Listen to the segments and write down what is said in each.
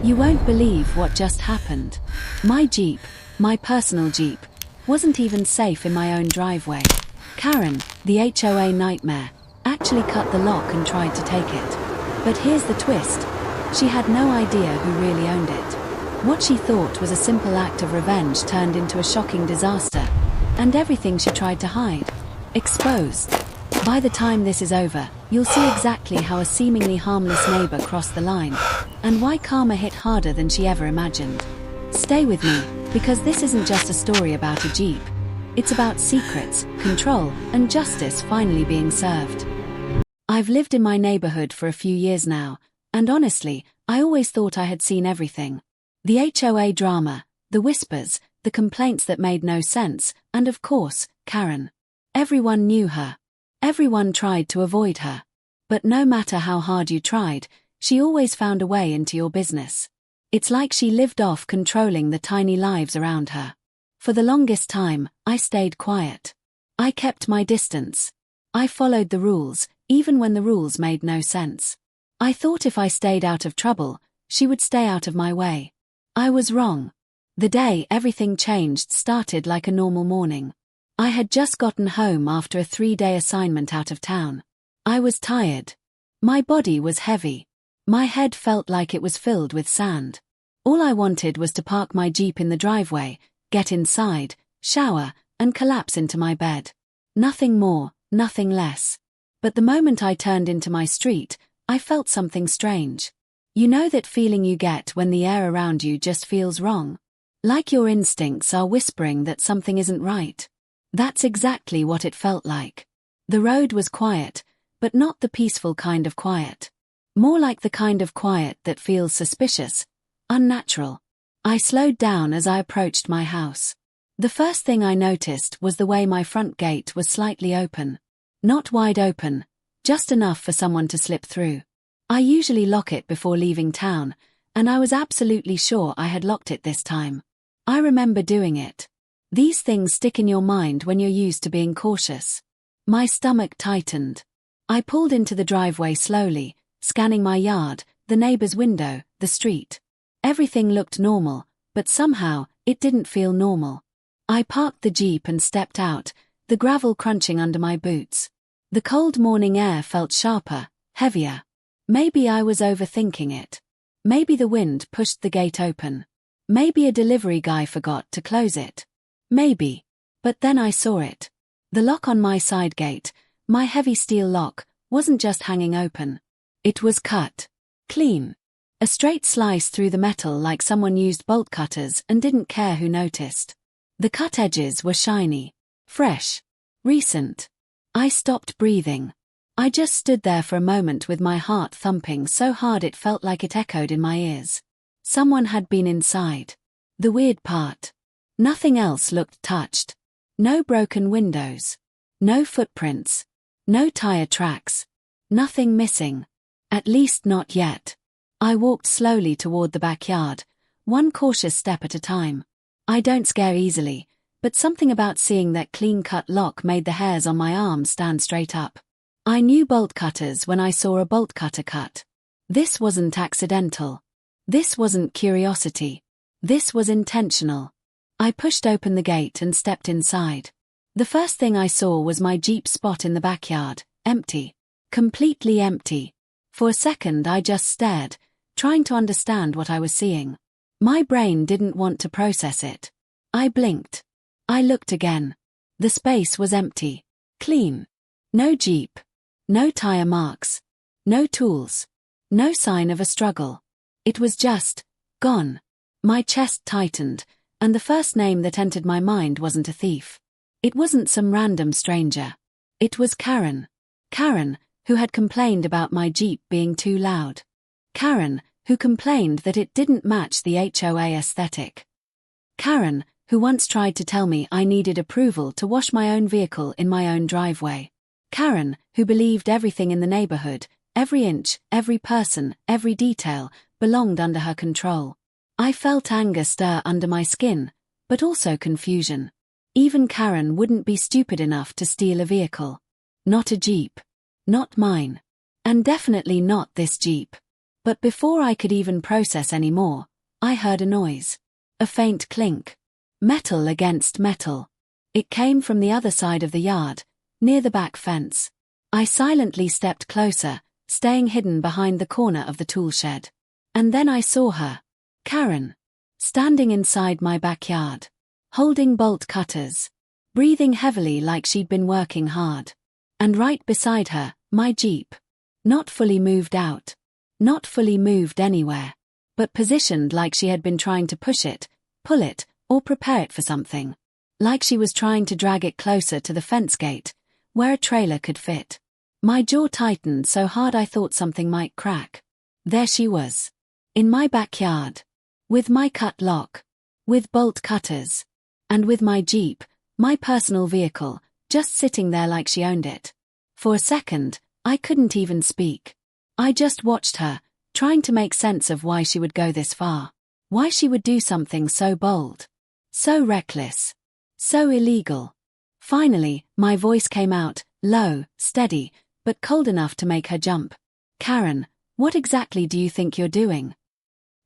You won't believe what just happened. My Jeep, my personal Jeep, wasn't even safe in my own driveway. Karen, the HOA nightmare, actually cut the lock and tried to take it. But here's the twist. She had no idea who really owned it. What she thought was a simple act of revenge turned into a shocking disaster. And everything she tried to hide, exposed. By the time this is over, you'll see exactly how a seemingly harmless neighbor crossed the line, and why karma hit harder than she ever imagined. Stay with me, because this isn't just a story about a Jeep. It's about secrets, control, and justice finally being served. I've lived in my neighborhood for a few years now, and honestly, I always thought I had seen everything. The HOA drama, the whispers, the complaints that made no sense, and of course, Karen. Everyone knew her. Everyone tried to avoid her. But no matter how hard you tried, she always found a way into your business. It's like she lived off controlling the tiny lives around her. For the longest time, I stayed quiet. I kept my distance. I followed the rules, even when the rules made no sense. I thought if I stayed out of trouble, she would stay out of my way. I was wrong. The day everything changed started like a normal morning. I had just gotten home after a 3-day assignment out of town. I was tired. My body was heavy. My head felt like it was filled with sand. All I wanted was to park my Jeep in the driveway, get inside, shower, and collapse into my bed. Nothing more, nothing less. But the moment I turned into my street, I felt something strange. You know that feeling you get when the air around you just feels wrong? Like your instincts are whispering that something isn't right. That's exactly what it felt like. The road was quiet, but not the peaceful kind of quiet. More like the kind of quiet that feels suspicious, unnatural. I slowed down as I approached my house. The first thing I noticed was the way my front gate was slightly open. Not wide open, just enough for someone to slip through. I usually lock it before leaving town, and I was absolutely sure I had locked it this time. I remember doing it. These things stick in your mind when you're used to being cautious. My stomach tightened. I pulled into the driveway slowly, scanning my yard, the neighbor's window, the street. Everything looked normal, but somehow, it didn't feel normal. I parked the Jeep and stepped out, the gravel crunching under my boots. The cold morning air felt sharper, heavier. Maybe I was overthinking it. Maybe the wind pushed the gate open. Maybe a delivery guy forgot to close it. Maybe. But then I saw it. The lock on my side gate, my heavy steel lock, wasn't just hanging open. It was cut. Clean. A straight slice through the metal like someone used bolt cutters and didn't care who noticed. The cut edges were shiny. Fresh. Recent. I stopped breathing. I just stood there for a moment with my heart thumping so hard it felt like it echoed in my ears. Someone had been inside. The weird part. Nothing else looked touched. No broken windows. No footprints. No tire tracks. Nothing missing. At least not yet. I walked slowly toward the backyard, one cautious step at a time. I don't scare easily, but something about seeing that clean-cut lock made the hairs on my arms stand straight up. I knew bolt cutters when I saw a bolt cutter cut. This wasn't accidental. This wasn't curiosity. This was intentional. I pushed open the gate and stepped inside. The first thing I saw was my Jeep spot in the backyard, empty. Completely empty. For a second I just stared, trying to understand what I was seeing. My brain didn't want to process it. I blinked. I looked again. The space was empty. Clean. No Jeep. No tire marks. No tools. No sign of a struggle. It was just gone. My chest tightened, and the first name that entered my mind wasn't a thief. It wasn't some random stranger. It was Karen. Karen, who had complained about my Jeep being too loud. Karen, who complained that it didn't match the HOA aesthetic. Karen, who once tried to tell me I needed approval to wash my own vehicle in my own driveway. Karen, who believed everything in the neighborhood, every inch, every person, every detail, belonged under her control. I felt anger stir under my skin, but also confusion. Even Karen wouldn't be stupid enough to steal a vehicle. Not a Jeep. Not mine. And definitely not this Jeep. But before I could even process any more, I heard a noise. A faint clink. Metal against metal. It came from the other side of the yard, near the back fence. I silently stepped closer, staying hidden behind the corner of the tool shed. And then I saw her, Karen, standing inside my backyard, holding bolt cutters, breathing heavily like she'd been working hard. And right beside her, my Jeep. Not fully moved out. Not fully moved anywhere. But positioned like she had been trying to push it, pull it, or prepare it for something. Like she was trying to drag it closer to the fence gate, where a trailer could fit. My jaw tightened so hard I thought something might crack. There she was. In my backyard. With my cut lock. With bolt cutters. And with my Jeep, my personal vehicle, just sitting there like she owned it. For a second, I couldn't even speak. I just watched her, trying to make sense of why she would go this far. Why she would do something so bold. So reckless. So illegal. Finally, my voice came out, low, steady, but cold enough to make her jump. Karen, what exactly do you think you're doing?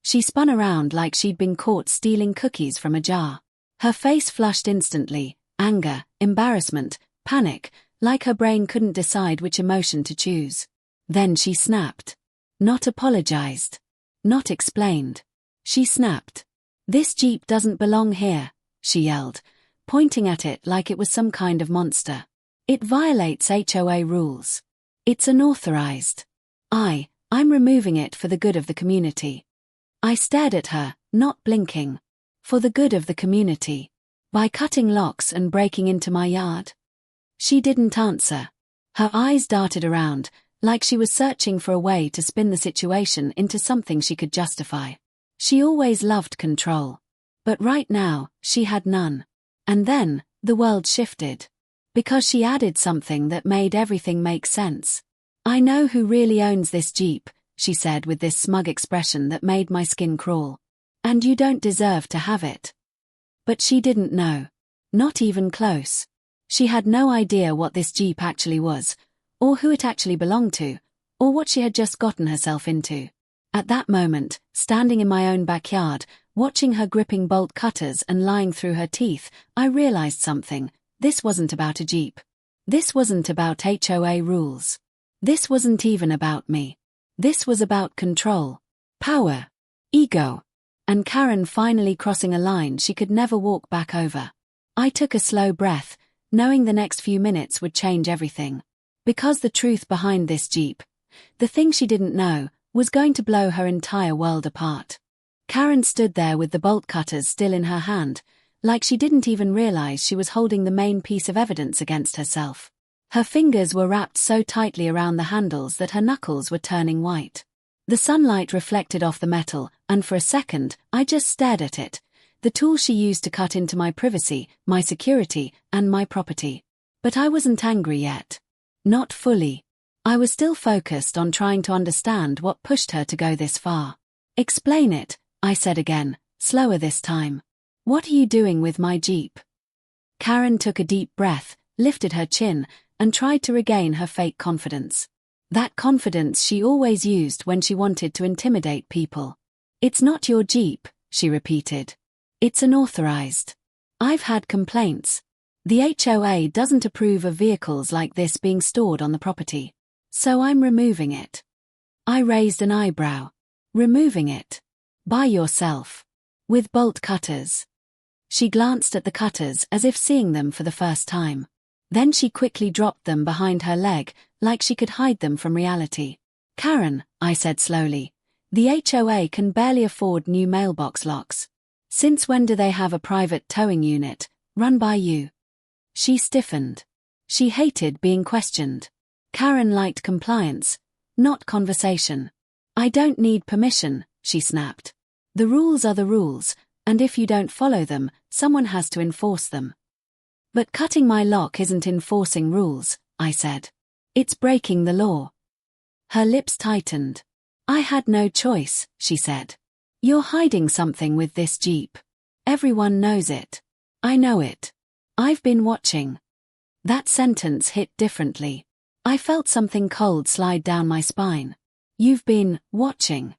She spun around like she'd been caught stealing cookies from a jar. Her face flushed instantly, anger, embarrassment, panic, like her brain couldn't decide which emotion to choose. Then she snapped. Not apologized. Not explained. She snapped. This Jeep doesn't belong here, she yelled, pointing at it like it was some kind of monster. It violates HOA rules. It's unauthorized. I'm removing it for the good of the community. I stared at her, not blinking. For the good of the community. By cutting locks and breaking into my yard? She didn't answer. Her eyes darted around, like she was searching for a way to spin the situation into something she could justify. She always loved control. But right now, she had none. And then, the world shifted. Because she added something that made everything make sense. I know who really owns this Jeep, she said with this smug expression that made my skin crawl. And you don't deserve to have it. But she didn't know. Not even close. She had no idea what this Jeep actually was, or who it actually belonged to, or what she had just gotten herself into. At that moment, standing in my own backyard, watching her gripping bolt cutters and lying through her teeth, I realized something. This wasn't about a Jeep. This wasn't about HOA rules. This wasn't even about me. This was about control, power, ego, and Karen finally crossing a line she could never walk back over. I took a slow breath, knowing the next few minutes would change everything. Because the truth behind this Jeep, the thing she didn't know, was going to blow her entire world apart. Karen stood there with the bolt cutters still in her hand, like she didn't even realize she was holding the main piece of evidence against herself. Her fingers were wrapped so tightly around the handles that her knuckles were turning white. The sunlight reflected off the metal, and for a second, I just stared at it, the tool she used to cut into my privacy, my security, and my property. But I wasn't angry yet. Not fully. I was still focused on trying to understand what pushed her to go this far. Explain it, I said again, slower this time. What are you doing with my Jeep? Karen took a deep breath, lifted her chin, and tried to regain her fake confidence. That confidence she always used when she wanted to intimidate people. It's not your Jeep, she repeated. It's unauthorized. I've had complaints. The HOA doesn't approve of vehicles like this being stored on the property. So I'm removing it. I raised an eyebrow. Removing it. By yourself. With bolt cutters. She glanced at the cutters as if seeing them for the first time. Then she quickly dropped them behind her leg, like she could hide them from reality. Karen, I said slowly, the HOA can barely afford new mailbox locks. Since when do they have a private towing unit, run by you? She stiffened. She hated being questioned. Karen liked compliance, not conversation. I don't need permission, she snapped. The rules are the rules, and if you don't follow them, someone has to enforce them. But cutting my lock isn't enforcing rules, I said. It's breaking the law. Her lips tightened. I had no choice, she said. You're hiding something with this Jeep. Everyone knows it. I know it. I've been watching. That sentence hit differently. I felt something cold slide down my spine. You've been watching.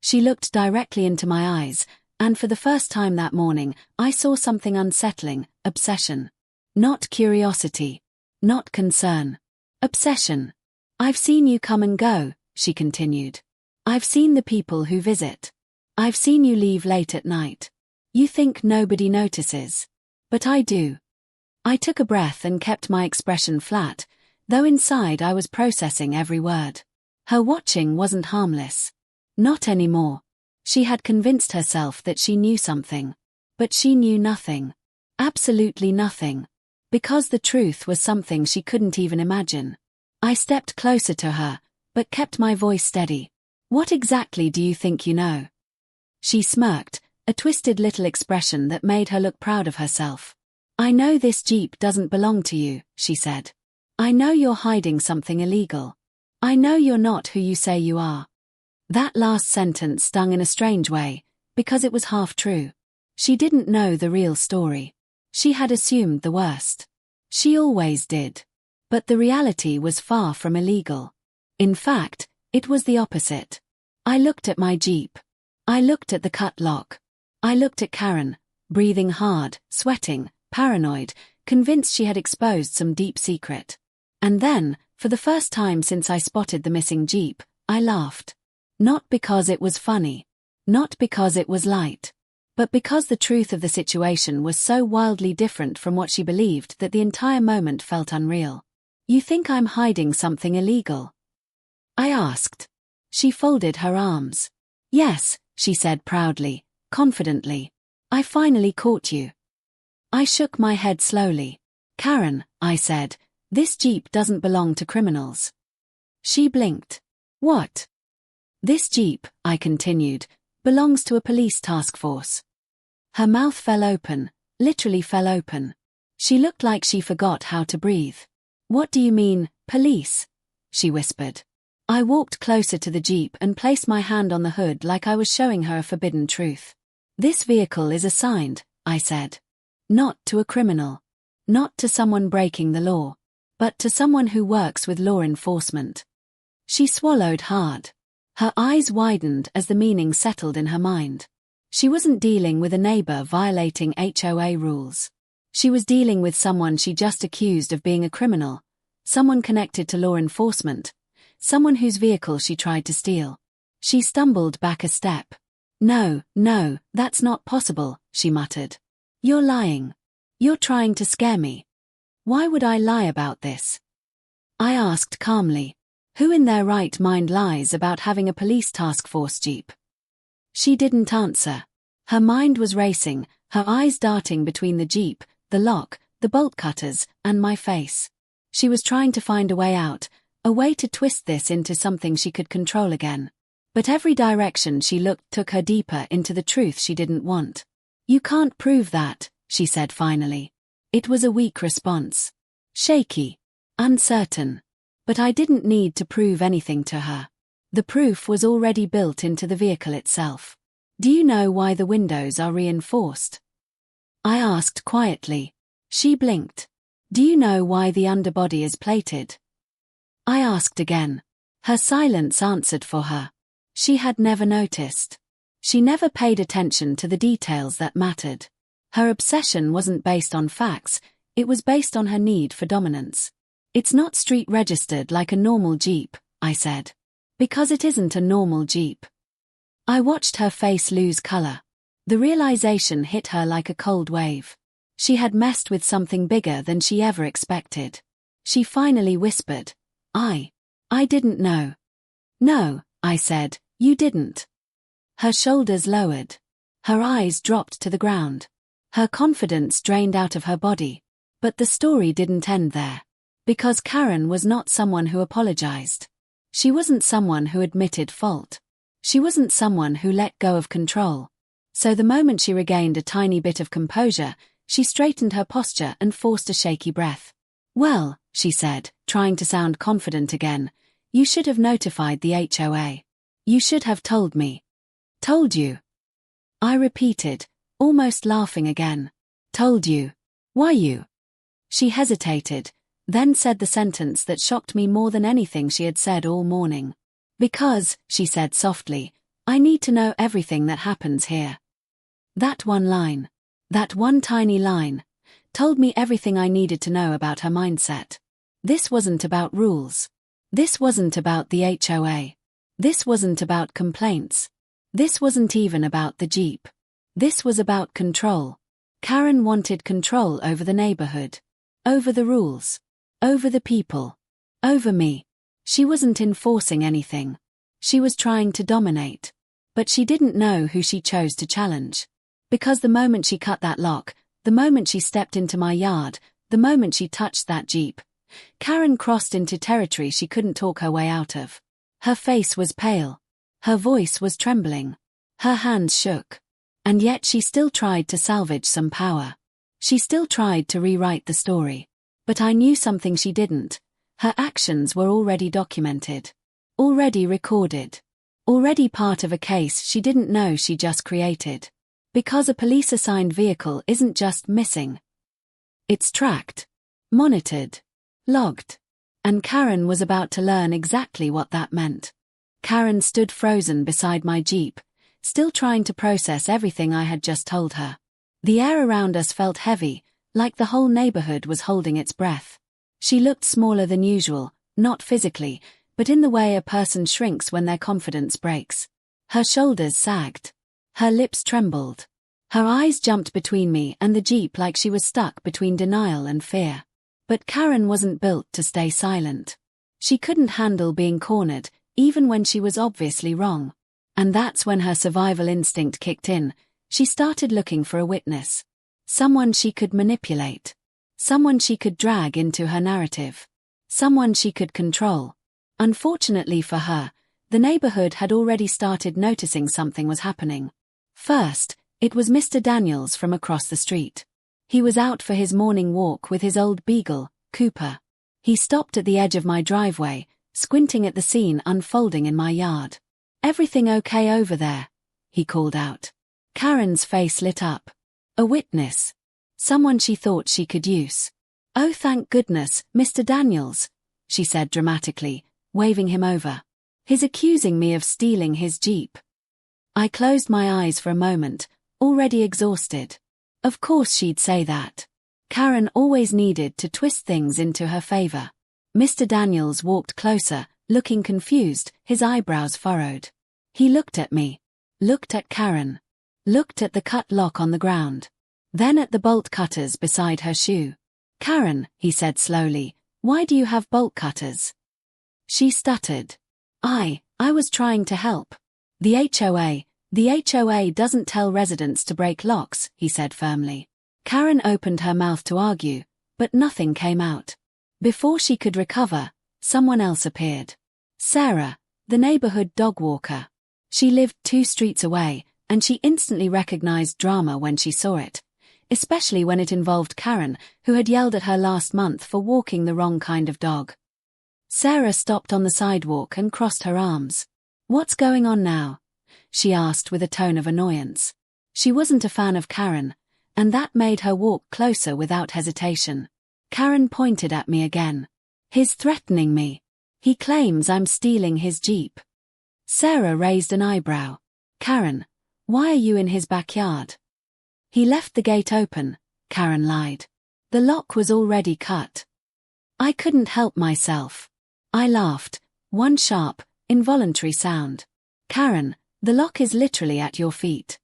She looked directly into my eyes, and for the first time that morning, I saw something unsettling: obsession. Not curiosity. Not concern. Obsession. I've seen you come and go, she continued. I've seen the people who visit. I've seen you leave late at night. You think nobody notices. But I do. I took a breath and kept my expression flat, though inside I was processing every word. Her watching wasn't harmless. Not anymore. She had convinced herself that she knew something. But she knew nothing. Absolutely nothing. Because the truth was something she couldn't even imagine. I stepped closer to her, but kept my voice steady. What exactly do you think you know? She smirked, a twisted little expression that made her look proud of herself. I know this Jeep doesn't belong to you, she said. I know you're hiding something illegal. I know you're not who you say you are. That last sentence stung in a strange way, because it was half true. She didn't know the real story. She had assumed the worst. She always did. But the reality was far from illegal. In fact, it was the opposite. I looked at my Jeep. I looked at the cut lock. I looked at Karen, breathing hard, sweating, paranoid, convinced she had exposed some deep secret. And then, for the first time since I spotted the missing Jeep, I laughed. Not because it was funny. Not because it was light. But because the truth of the situation was so wildly different from what she believed that the entire moment felt unreal. You think I'm hiding something illegal? I asked. She folded her arms. Yes, she said proudly, confidently. I finally caught you. I shook my head slowly. Karen, I said, this Jeep doesn't belong to criminals. She blinked. What? This Jeep, I continued, belongs to a police task force. Her mouth fell open, literally fell open. She looked like she forgot how to breathe. What do you mean, police? She whispered. I walked closer to the Jeep and placed my hand on the hood like I was showing her a forbidden truth. This vehicle is assigned, I said. Not to a criminal. Not to someone breaking the law. But to someone who works with law enforcement. She swallowed hard. Her eyes widened as the meaning settled in her mind. She wasn't dealing with a neighbor violating HOA rules. She was dealing with someone she just accused of being a criminal, someone connected to law enforcement, someone whose vehicle she tried to steal. She stumbled back a step. No, that's not possible, she muttered. You're lying. You're trying to scare me. Why would I lie about this? I asked calmly. Who in their right mind lies about having a police task force Jeep? She didn't answer. Her mind was racing, her eyes darting between the Jeep, the lock, the bolt cutters, and my face. She was trying to find a way out, a way to twist this into something she could control again. But every direction she looked took her deeper into the truth she didn't want. You can't prove that, she said finally. It was a weak response. Shaky. Uncertain. But I didn't need to prove anything to her. The proof was already built into the vehicle itself. Do you know why the windows are reinforced? I asked quietly. She blinked. Do you know why the underbody is plated? I asked again. Her silence answered for her. She had never noticed. She never paid attention to the details that mattered. Her obsession wasn't based on facts, it was based on her need for dominance. It's not street registered like a normal Jeep, I said. Because it isn't a normal Jeep. I watched her face lose color. The realization hit her like a cold wave. She had messed with something bigger than she ever expected. She finally whispered, I didn't know. No, I said, you didn't. Her shoulders lowered. Her eyes dropped to the ground. Her confidence drained out of her body. But the story didn't end there. Because Karen was not someone who apologized. She wasn't someone who admitted fault. She wasn't someone who let go of control. So the moment she regained a tiny bit of composure, she straightened her posture and forced a shaky breath. Well, she said, trying to sound confident again, you should have notified the HOA. You should have told me. Told you. I repeated, almost laughing again. Told you. Why you? She hesitated, then said the sentence that shocked me more than anything she had said all morning. Because, she said softly, I need to know everything that happens here. That one line, that one tiny line, told me everything I needed to know about her mindset. This wasn't about rules. This wasn't about the HOA. This wasn't about complaints. This wasn't even about the Jeep. This was about control. Karen wanted control over the neighborhood, over the rules, over the people, over me. She wasn't enforcing anything. She was trying to dominate. But she didn't know who she chose to challenge. Because the moment she cut that lock, the moment she stepped into my yard, the moment she touched that Jeep, Karen crossed into territory she couldn't talk her way out of. Her face was pale. Her voice was trembling. Her hands shook. And yet she still tried to salvage some power. She still tried to rewrite the story. But I knew something she didn't. Her actions were already documented. Already recorded. Already part of a case she didn't know she just created. Because a police-assigned vehicle isn't just missing. It's tracked. Monitored. Logged. And Karen was about to learn exactly what that meant. Karen stood frozen beside my Jeep, still trying to process everything I had just told her. The air around us felt heavy, like the whole neighborhood was holding its breath. She looked smaller than usual, not physically, but in the way a person shrinks when their confidence breaks. Her shoulders sagged. Her lips trembled. Her eyes jumped between me and the Jeep like she was stuck between denial and fear. But Karen wasn't built to stay silent. She couldn't handle being cornered, even when she was obviously wrong. And that's when her survival instinct kicked in. She started looking for a witness. Someone she could manipulate. Someone she could drag into her narrative. Someone she could control. Unfortunately for her, the neighborhood had already started noticing something was happening. First, it was Mr. Daniels from across the street. He was out for his morning walk with his old beagle, Cooper. He stopped at the edge of my driveway, squinting at the scene unfolding in my yard. "Everything okay over there?" he called out. Karen's face lit up. A witness. Someone she thought she could use. "Oh, thank goodness, Mr. Daniels," she said dramatically, waving him over. "He's accusing me of stealing his Jeep." I closed my eyes for a moment, already exhausted. Of course she'd say that. Karen always needed to twist things into her favor. Mr. Daniels walked closer, looking confused, his eyebrows furrowed. He looked at me. Looked at Karen. Looked at the cut lock on the ground. Then at the bolt cutters beside her shoe. "Karen," he said slowly, "why do you have bolt cutters?" She stuttered. I was trying to help. The HOA doesn't tell residents to break locks," he said firmly. Karen opened her mouth to argue, but nothing came out. Before she could recover, someone else appeared. Sarah, the neighborhood dog walker. She lived 2 streets away, and she instantly recognized drama when she saw it, especially when it involved Karen, who had yelled at her last month for walking the wrong kind of dog. Sarah stopped on the sidewalk and crossed her arms. "What's going on now?" she asked with a tone of annoyance. She wasn't a fan of Karen, and that made her walk closer without hesitation. Karen pointed at me again. "He's threatening me. He claims I'm stealing his Jeep." Sarah raised an eyebrow. "Karen, why are you in his backyard?" "He left the gate open," Karen lied. "The lock was already cut." I couldn't help myself. I laughed, one sharp, involuntary sound. "Karen, the lock is literally at your feet."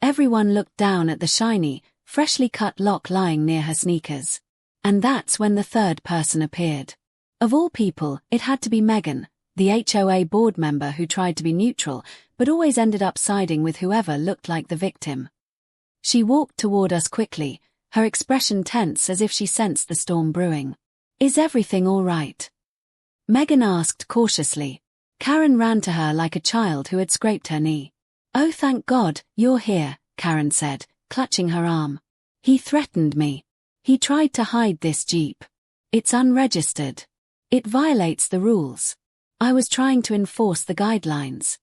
Everyone looked down at the shiny, freshly cut lock lying near her sneakers. And that's when the third person appeared. Of all people, it had to be Megan, the HOA board member who tried to be neutral, but always ended up siding with whoever looked like the victim. She walked toward us quickly, her expression tense as if she sensed the storm brewing. "Is everything all right?" Megan asked cautiously. Karen ran to her like a child who had scraped her knee. "Oh, thank God, you're here," Karen said, clutching her arm. "He threatened me. He tried to hide this Jeep. It's unregistered. It violates the rules. I was trying to enforce the guidelines."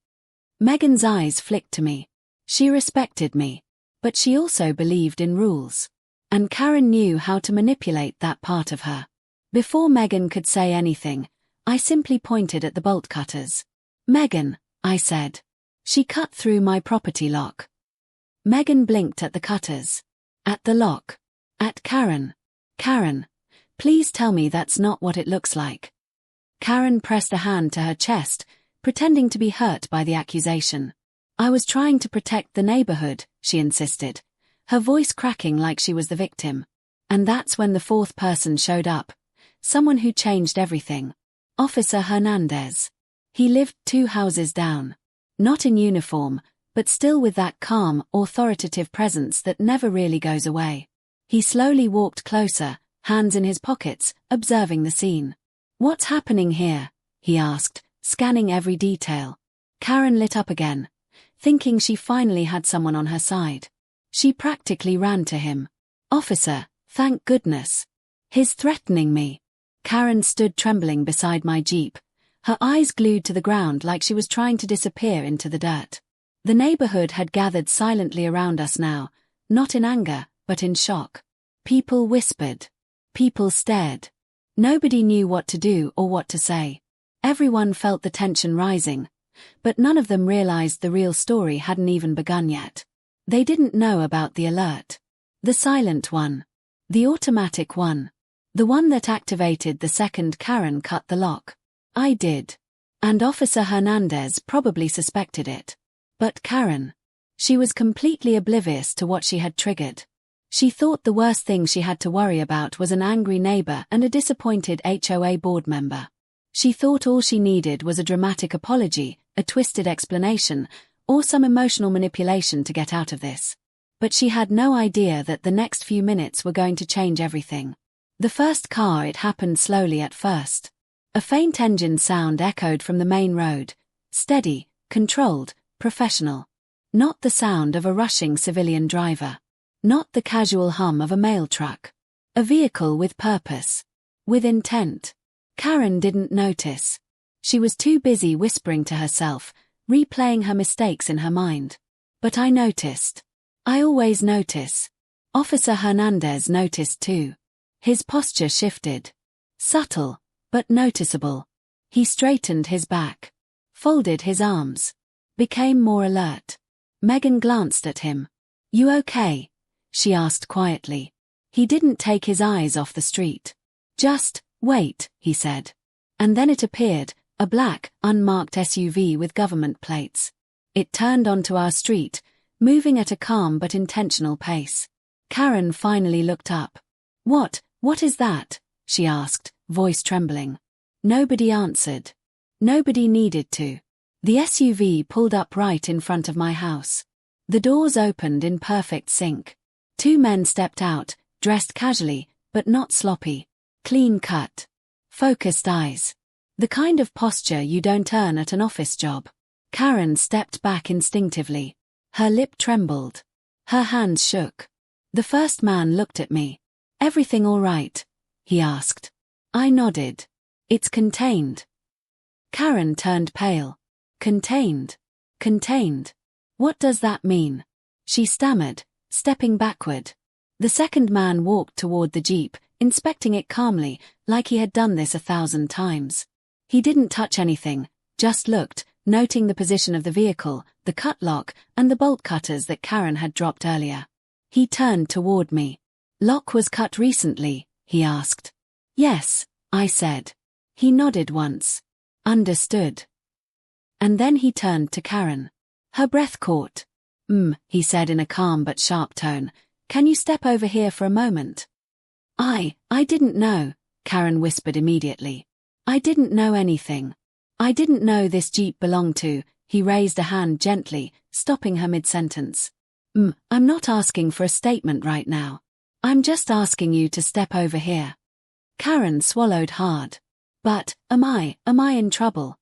Megan's eyes flicked to me. She respected me. But she also believed in rules. And Karen knew how to manipulate that part of her. Before Megan could say anything, I simply pointed at the bolt cutters. Megan, I said. She cut through my property lock. Megan blinked at the cutters. At the lock. At Karen. Karen, please tell me that's not what it looks like. Karen pressed a hand to her chest, pretending to be hurt by the accusation. I was trying to protect the neighborhood, she insisted, her voice cracking like she was the victim. And that's when the fourth person showed up. Someone who changed everything. Officer Hernandez. He lived 2 houses down. Not in uniform, but still with that calm, authoritative presence that never really goes away. He slowly walked closer, hands in his pockets, observing the scene. What's happening here? He asked, scanning every detail. Karen lit up again, thinking she finally had someone on her side. She practically ran to him. Officer, thank goodness. He's threatening me. Karen stood trembling beside my Jeep, her eyes glued to the ground like she was trying to disappear into the dirt. The neighborhood had gathered silently around us now, not in anger, but in shock. People whispered. People stared. Nobody knew what to do or what to say. Everyone felt the tension rising, but none of them realized the real story hadn't even begun yet. They didn't know about the alert. The silent one. The automatic one. The one that activated the second Karen cut the lock. I did. And Officer Hernandez probably suspected it. But Karen. She was completely oblivious to what she had triggered. She thought the worst thing she had to worry about was an angry neighbor and a disappointed HOA board member. She thought all she needed was a dramatic apology, a twisted explanation, or some emotional manipulation to get out of this. But she had no idea that the next few minutes were going to change everything. The first car, it happened slowly at first. A faint engine sound echoed from the main road, steady, controlled, professional. Not the sound of a rushing civilian driver. Not the casual hum of a mail truck. A vehicle with purpose. With intent. Karen didn't notice. She was too busy whispering to herself, replaying her mistakes in her mind. But I noticed. I always notice. Officer Hernandez noticed too. His posture shifted. Subtle, but noticeable. He straightened his back. Folded his arms. Became more alert. Megan glanced at him. You okay? She asked quietly. He didn't take his eyes off the street. Just, wait, he said. And then it appeared, a black, unmarked SUV with government plates. It turned onto our street, moving at a calm but intentional pace. Karen finally looked up. What is that? She asked, voice trembling. Nobody answered. Nobody needed to. The SUV pulled up right in front of my house. The doors opened in perfect sync. 2 men stepped out, dressed casually, but not sloppy. Clean cut. Focused eyes. The kind of posture you don't earn at an office job. Karen stepped back instinctively. Her lip trembled. Her hands shook. The first man looked at me. Everything all right? He asked. I nodded. It's contained. Karen turned pale. Contained. Contained. What does that mean? She stammered, stepping backward. The second man walked toward the Jeep, inspecting it calmly, like he had done this 1,000 times. He didn't touch anything, just looked, noting the position of the vehicle, the cut lock, and the bolt cutters that Karen had dropped earlier. He turned toward me. Lock was cut recently, he asked. Yes, I said. He nodded once. Understood. And then he turned to Karen. Her breath caught. He said in a calm but sharp tone. Can you step over here for a moment? I didn't know, Karen whispered immediately. I didn't know anything. I didn't know this Jeep belonged to. He raised a hand gently, stopping her mid-sentence. I'm not asking for a statement right now. I'm just asking you to step over here. Karen swallowed hard. But, am I in trouble?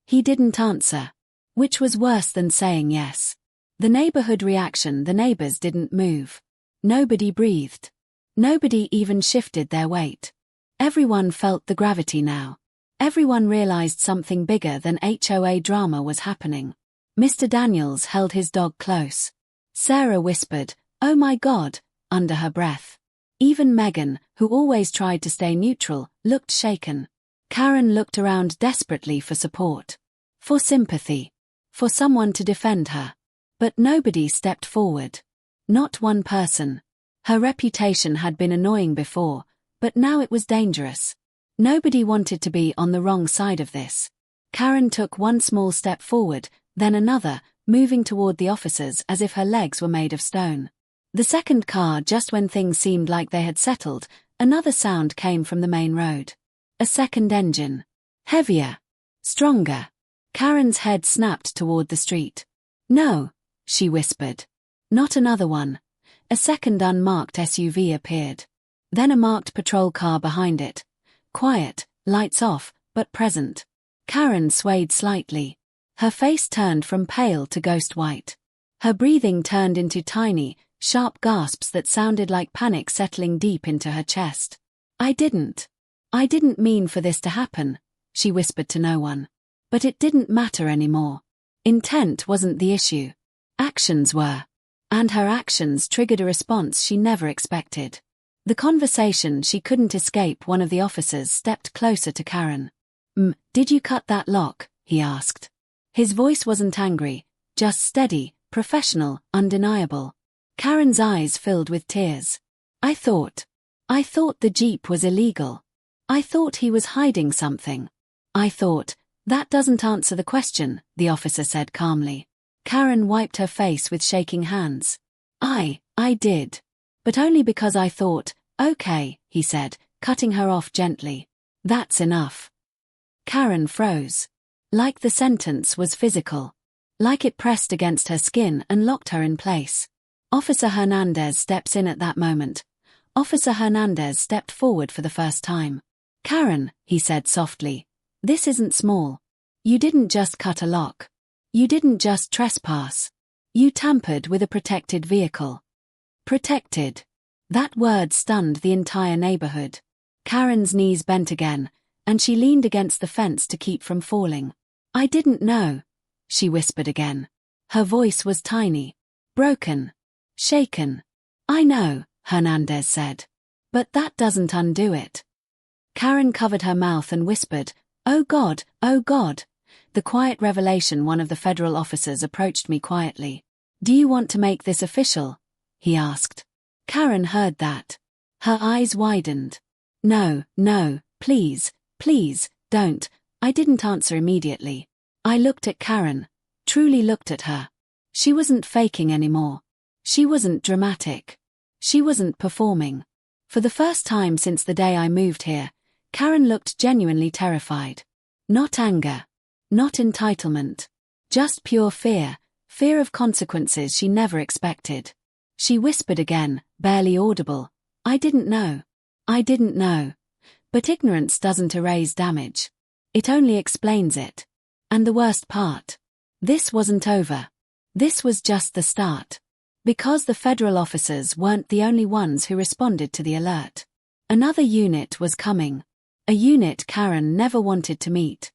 He didn't answer. Which was worse than saying yes. The neighborhood reaction, the neighbors didn't move. Nobody breathed. Nobody even shifted their weight. Everyone felt the gravity now. Everyone realized something bigger than HOA drama was happening. Mr. Daniels held his dog close. Sarah whispered, "Oh my God," under her breath. Even Megan, who always tried to stay neutral, looked shaken. Karen looked around desperately for support. for sympathy, for someone to defend her. But nobody stepped forward. Not one person. Her reputation had been annoying before, but now it was dangerous. Nobody wanted to be on the wrong side of this. Karen took one small step forward, then another, moving toward the officers as if her legs were made of stone. The second car, just when things seemed like they had settled, another sound came from the main road. A second engine. Heavier. Stronger. Karen's head snapped toward the street. "No," she whispered. "Not another one." A second unmarked SUV appeared. Then a marked patrol car behind it. Quiet, lights off, but present. Karen swayed slightly. Her face turned from pale to ghost white. Her breathing turned into tiny, sharp gasps that sounded like panic settling deep into her chest. I didn't mean for this to happen," she whispered to no one. But it didn't matter anymore. Intent wasn't the issue. Actions were. And her actions triggered a response she never expected. The conversation she couldn't escape. One of the officers stepped closer to Karen. Did you cut that lock?" he asked. His voice wasn't angry, just steady, professional, undeniable. Karen's eyes filled with tears. I thought the Jeep was illegal. I thought he was hiding something. That doesn't answer the question," the officer said calmly. Karen wiped her face with shaking hands. I did. But only because I thought, "Okay," he said, cutting her off gently. "That's enough." Karen froze. Like the sentence was physical. Like it pressed against her skin and locked her in place. Officer Hernandez steps in at that moment. Officer Hernandez stepped forward for the first time. "Karen," he said softly, "this isn't small. You didn't just cut a lock. You didn't just trespass. You tampered with a protected vehicle." Protected. That word stunned the entire neighborhood. Karen's knees bent again, and she leaned against the fence to keep from falling. "I didn't know," she whispered again. Her voice was tiny, broken, shaken. "I know," Hernandez said. "But that doesn't undo it." Karen covered her mouth and whispered, "Oh God, oh God." The quiet revelation. One of the federal officers approached me quietly. "Do you want to make this official?" he asked. Karen heard that. Her eyes widened. No, please, don't." I didn't answer immediately. I looked at Karen, truly looked at her. She wasn't faking anymore. She wasn't dramatic. She wasn't performing. For the first time since the day I moved here, Karen looked genuinely terrified. Not anger. Not entitlement. Just pure fear. Fear of consequences she never expected. She whispered again, barely audible. I didn't know. But ignorance doesn't erase damage. It only explains it. And the worst part. This wasn't over. This was just the start. Because the federal officers weren't the only ones who responded to the alert. Another unit was coming. A unit Karen never wanted to meet.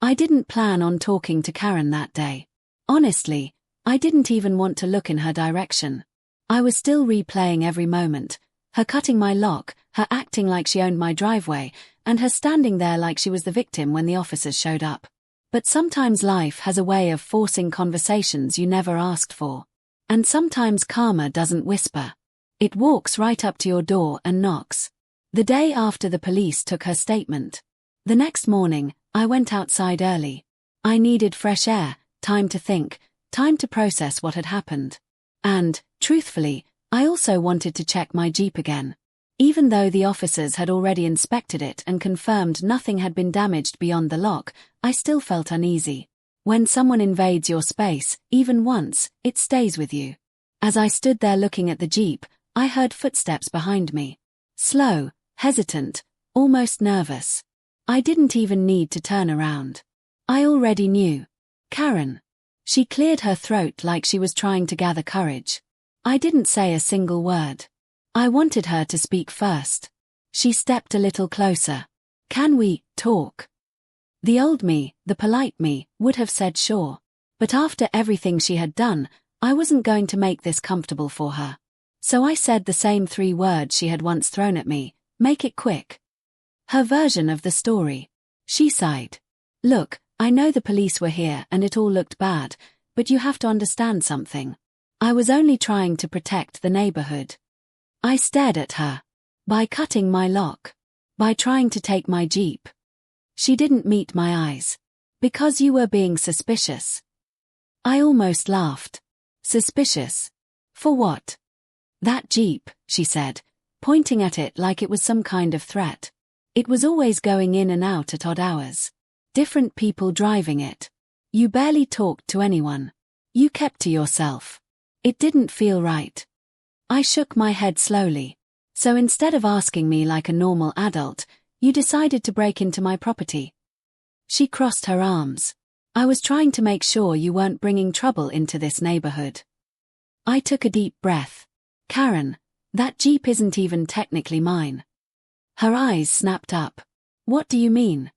I didn't plan on talking to Karen that day. Honestly, I didn't even want to look in her direction. I was still replaying every moment. Her cutting my lock, her acting like she owned my driveway, and her standing there like she was the victim when the officers showed up. But sometimes life has a way of forcing conversations you never asked for. And sometimes karma doesn't whisper. It walks right up to your door and knocks. The day after the police took her statement. The next morning, I went outside early. I needed fresh air, time to think, time to process what had happened. And, truthfully, I also wanted to check my Jeep again. Even though the officers had already inspected it and confirmed nothing had been damaged beyond the lock, I still felt uneasy. When someone invades your space, even once, it stays with you. As I stood there looking at the Jeep, I heard footsteps behind me. Slow, hesitant, almost nervous. I didn't even need to turn around. I already knew. Karen. She cleared her throat like she was trying to gather courage. I didn't say a single word. I wanted her to speak first. She stepped a little closer. Can we talk? The old me, the polite me, would have said sure. But after everything she had done, I wasn't going to make this comfortable for her. So I said the same 3 words she had once thrown at me, make it quick. Her version of the story. She sighed. Look, I know the police were here and it all looked bad, but you have to understand something. I was only trying to protect the neighborhood. I stared at her. By cutting my lock. By trying to take my Jeep. She didn't meet my eyes. Because you were being suspicious. I almost laughed. Suspicious? For what? That Jeep, she said, pointing at it like it was some kind of threat. It was always going in and out at odd hours. Different people driving it. You barely talked to anyone. You kept to yourself. It didn't feel right. I shook my head slowly. So instead of asking me like a normal adult, you decided to break into my property. She crossed her arms. I was trying to make sure you weren't bringing trouble into this neighborhood. I took a deep breath. Karen, that Jeep isn't even technically mine. Her eyes snapped up. What do you mean?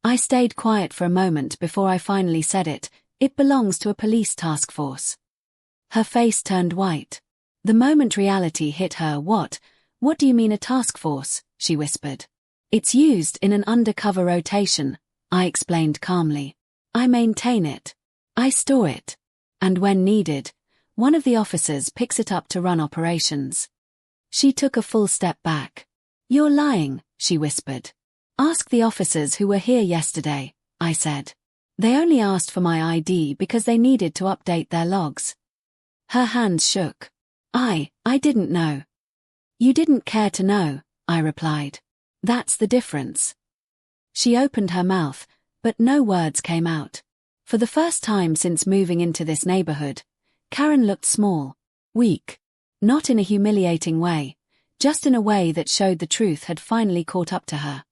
I stayed quiet for a moment before I finally said it. It belongs to a police task force. Her face turned white. The moment reality hit her. What do you mean a task force? She whispered. It's used in an undercover rotation, I explained calmly. I maintain it. I store it. And when needed, one of the officers picks it up to run operations. She took a full step back. You're lying, she whispered. Ask the officers who were here yesterday, I said. They only asked for my ID because they needed to update their logs. Her hands shook. I didn't know. You didn't care to know, I replied. That's the difference. She opened her mouth, but no words came out. For the first time since moving into this neighborhood, Karen looked small, weak. Not in a humiliating way, just in a way that showed the truth had finally caught up to her.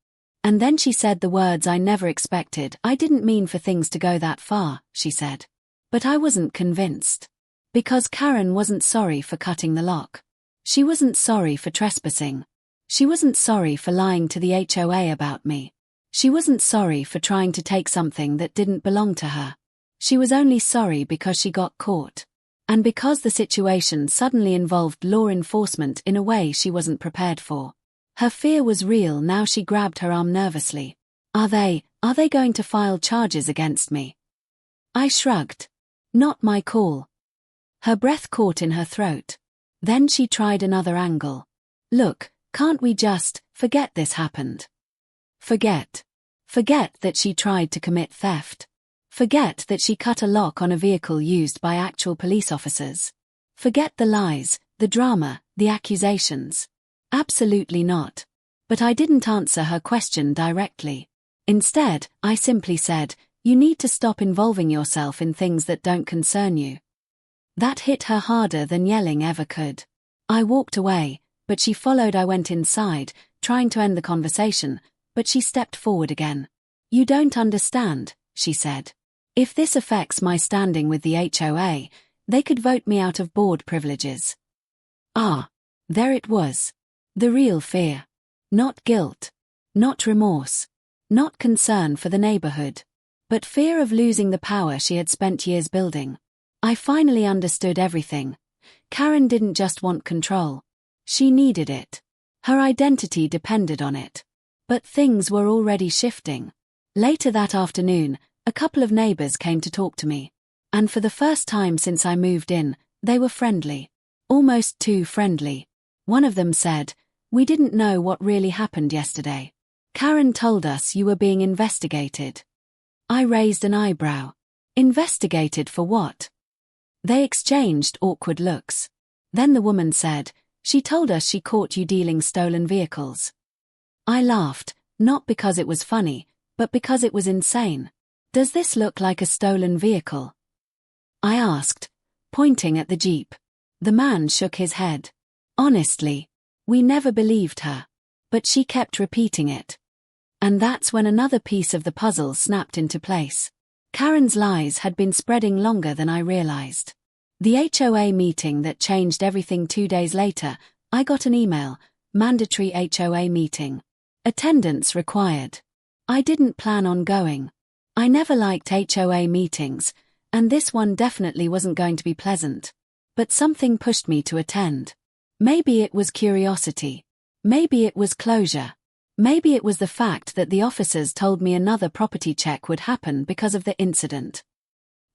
And then she said the words I never expected. I didn't mean for things to go that far, she said. But I wasn't convinced. Because Karen wasn't sorry for cutting the lock. She wasn't sorry for trespassing. She wasn't sorry for lying to the HOA about me. She wasn't sorry for trying to take something that didn't belong to her. She was only sorry because she got caught. And because the situation suddenly involved law enforcement in a way she wasn't prepared for. Her fear was real. Now she grabbed her arm nervously. Are they going to file charges against me? I shrugged. Not my call. Her breath caught in her throat. Then she tried another angle. Look, can't we just forget this happened? Forget. Forget that she tried to commit theft. Forget that she cut a lock on a vehicle used by actual police officers. Forget the lies, the drama, the accusations. Absolutely not. But I didn't answer her question directly. Instead, I simply said, you need to stop involving yourself in things that don't concern you. That hit her harder than yelling ever could. I walked away, but she followed. I went inside, trying to end the conversation, but she stepped forward again. You don't understand, she said. If this affects my standing with the HOA, they could vote me out of board privileges. Ah, there it was. The real fear. Not guilt. Not remorse. Not concern for the neighborhood. But fear of losing the power she had spent years building. I finally understood everything. Karen didn't just want control. She needed it. Her identity depended on it. But things were already shifting. Later that afternoon, a couple of neighbors came to talk to me. And for the first time since I moved in, they were friendly. Almost too friendly. One of them said, we didn't know what really happened yesterday. Karen told us you were being investigated. I raised an eyebrow. Investigated for what? They exchanged awkward looks. Then the woman said, she told us she caught you dealing stolen vehicles. I laughed, not because it was funny, but because it was insane. Does this look like a stolen vehicle? I asked, pointing at the Jeep. The man shook his head. Honestly, we never believed her. But she kept repeating it. And that's when another piece of the puzzle snapped into place. Karen's lies had been spreading longer than I realized. The HOA meeting that changed everything. 2 days later, I got an email, mandatory HOA meeting. Attendance required. I didn't plan on going. I never liked HOA meetings, and this one definitely wasn't going to be pleasant. But something pushed me to attend. Maybe it was curiosity. Maybe it was closure. Maybe it was the fact that the officers told me another property check would happen because of the incident.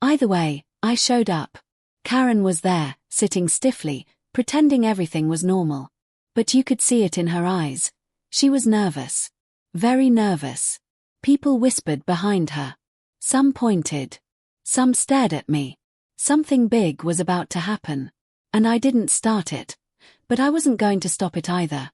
Either way, I showed up. Karen was there, sitting stiffly, pretending everything was normal. But you could see it in her eyes. She was nervous. Very nervous. People whispered behind her. Some pointed. Some stared at me. Something big was about to happen. And I didn't start it. But I wasn't going to stop it either.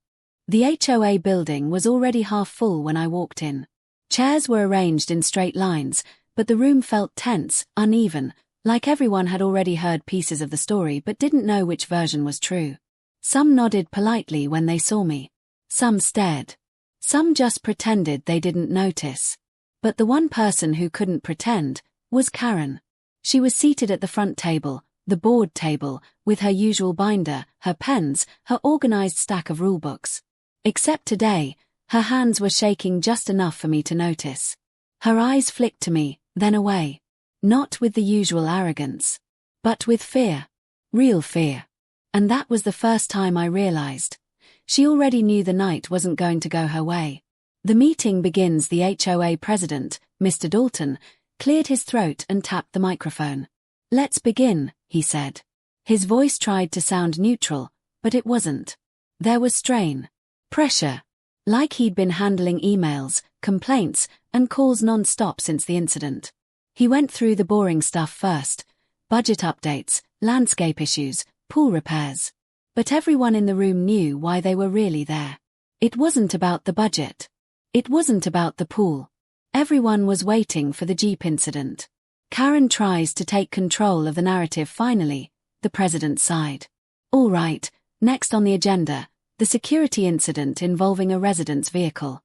The HOA building was already half full when I walked in. Chairs were arranged in straight lines, but the room felt tense, uneven, like everyone had already heard pieces of the story but didn't know which version was true. Some nodded politely when they saw me. Some stared. Some just pretended they didn't notice. But the one person who couldn't pretend was Karen. She was seated at the front table, the board table, with her usual binder, her pens, her organized stack of rulebooks. Except today, her hands were shaking just enough for me to notice. Her eyes flicked to me, then away. Not with the usual arrogance. But with fear. Real fear. And that was the first time I realized. She already knew the night wasn't going to go her way. The meeting begins. The HOA president, Mr. Dalton, cleared his throat and tapped the microphone. "Let's begin," he said. His voice tried to sound neutral, but it wasn't. There was strain. Pressure. Like he'd been handling emails, complaints, and calls non-stop since the incident. He went through the boring stuff first. Budget updates, landscape issues, pool repairs. But everyone in the room knew why they were really there. It wasn't about the budget. It wasn't about the pool. Everyone was waiting for the Jeep incident. Karen tries to take control of the narrative finally, the president sighed. "All right, next on the agenda, the security incident involving a resident's vehicle."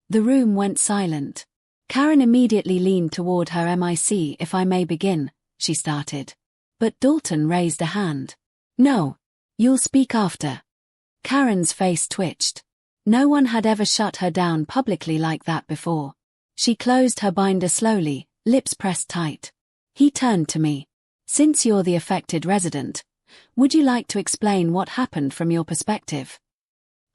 The room went silent. Karen immediately leaned toward her mic. "If I may begin," she started. But Dalton raised a hand. "No. You'll speak after." Karen's face twitched. No one had ever shut her down publicly like that before. She closed her binder slowly, lips pressed tight. He turned to me. "Since you're the affected resident, would you like to explain what happened from your perspective?"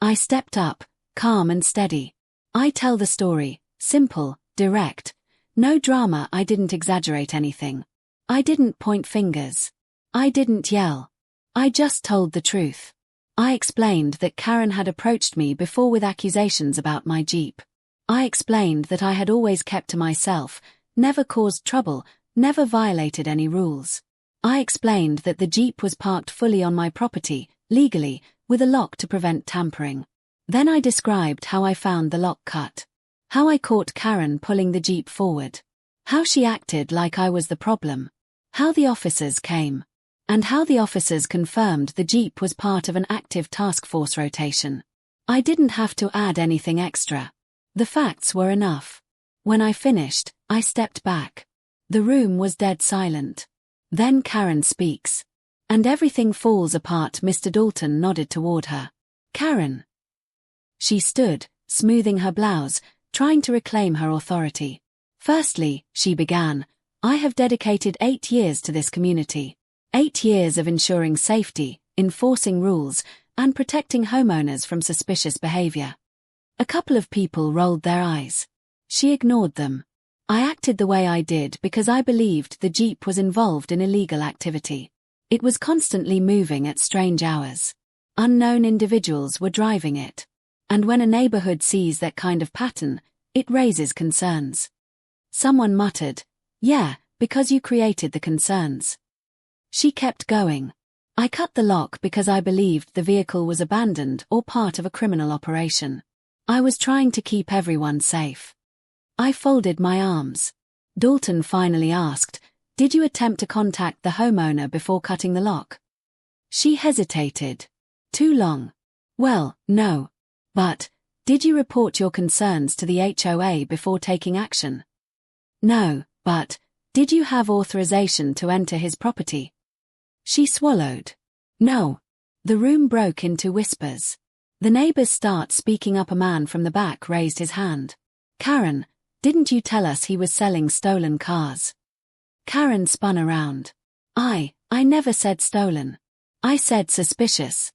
I stepped up, calm and steady. I tell the story, simple, direct. No drama. I didn't exaggerate anything. I didn't point fingers. I didn't yell. I just told the truth. I explained that Karen had approached me before with accusations about my Jeep. I explained that I had always kept to myself, never caused trouble, never violated any rules. I explained that the Jeep was parked fully on my property, legally, with a lock to prevent tampering. Then I described how I found the lock cut. How I caught Karen pulling the Jeep forward. How she acted like I was the problem. How the officers came. And how the officers confirmed the Jeep was part of an active task force rotation. I didn't have to add anything extra. The facts were enough. When I finished, I stepped back. The room was dead silent. Then Karen speaks. And everything falls apart. Mr. Dalton nodded toward her. "Karen." She stood, smoothing her blouse, trying to reclaim her authority. "Firstly," she began, "I have dedicated 8 years to this community. 8 years of ensuring safety, enforcing rules, and protecting homeowners from suspicious behavior." A couple of people rolled their eyes. She ignored them. "I acted the way I did because I believed the Jeep was involved in illegal activity. It was constantly moving at strange hours. Unknown individuals were driving it. And when a neighborhood sees that kind of pattern, it raises concerns." Someone muttered, "Yeah, because you created the concerns." She kept going. "I cut the lock because I believed the vehicle was abandoned or part of a criminal operation. I was trying to keep everyone safe." I folded my arms. Dalton finally asked, "Did you attempt to contact the homeowner before cutting the lock?" She hesitated. "Too long." "Well, no. But, did you report your concerns to the HOA before taking action?" "No, but, did you have authorization to enter his property?" She swallowed. "No." The room broke into whispers. The neighbors start speaking up. A man from the back raised his hand. "Karen, didn't you tell us he was selling stolen cars?" Karen spun around. I never said stolen. I said suspicious."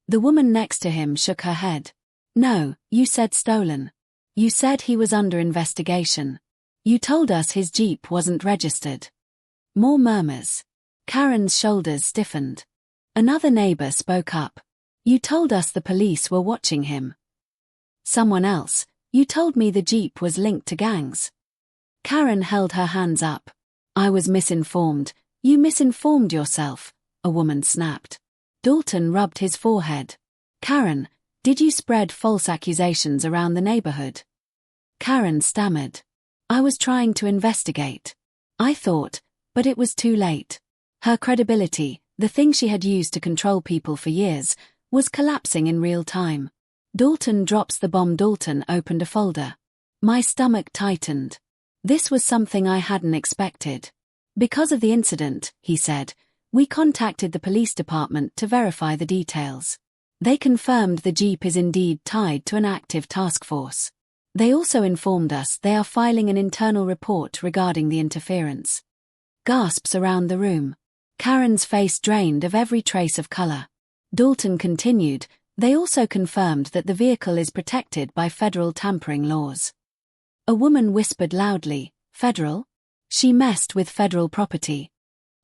The woman next to him shook her head. No, you said stolen. You said he was under investigation. You told us his Jeep wasn't registered. More murmurs. Karen's shoulders stiffened. Another neighbor spoke up. You told us the police were watching him. Someone else, you told me the Jeep was linked to gangs. Karen held her hands up. I was misinformed. You misinformed yourself, a woman snapped. Dalton rubbed his forehead. Karen, did you spread false accusations around the neighborhood? Karen stammered. I was trying to investigate. I thought, but it was too late. Her credibility, the thing she had used to control people for years, was collapsing in real time. Dalton drops the bomb. Dalton opened a folder. My stomach tightened. This was something I hadn't expected. Because of the incident, he said, we contacted the police department to verify the details. They confirmed the Jeep is indeed tied to an active task force. They also informed us they are filing an internal report regarding the interference. Gasps around the room. Karen's face drained of every trace of color. Dalton continued, they also confirmed that the vehicle is protected by federal tampering laws. A woman whispered loudly, federal? She messed with federal property.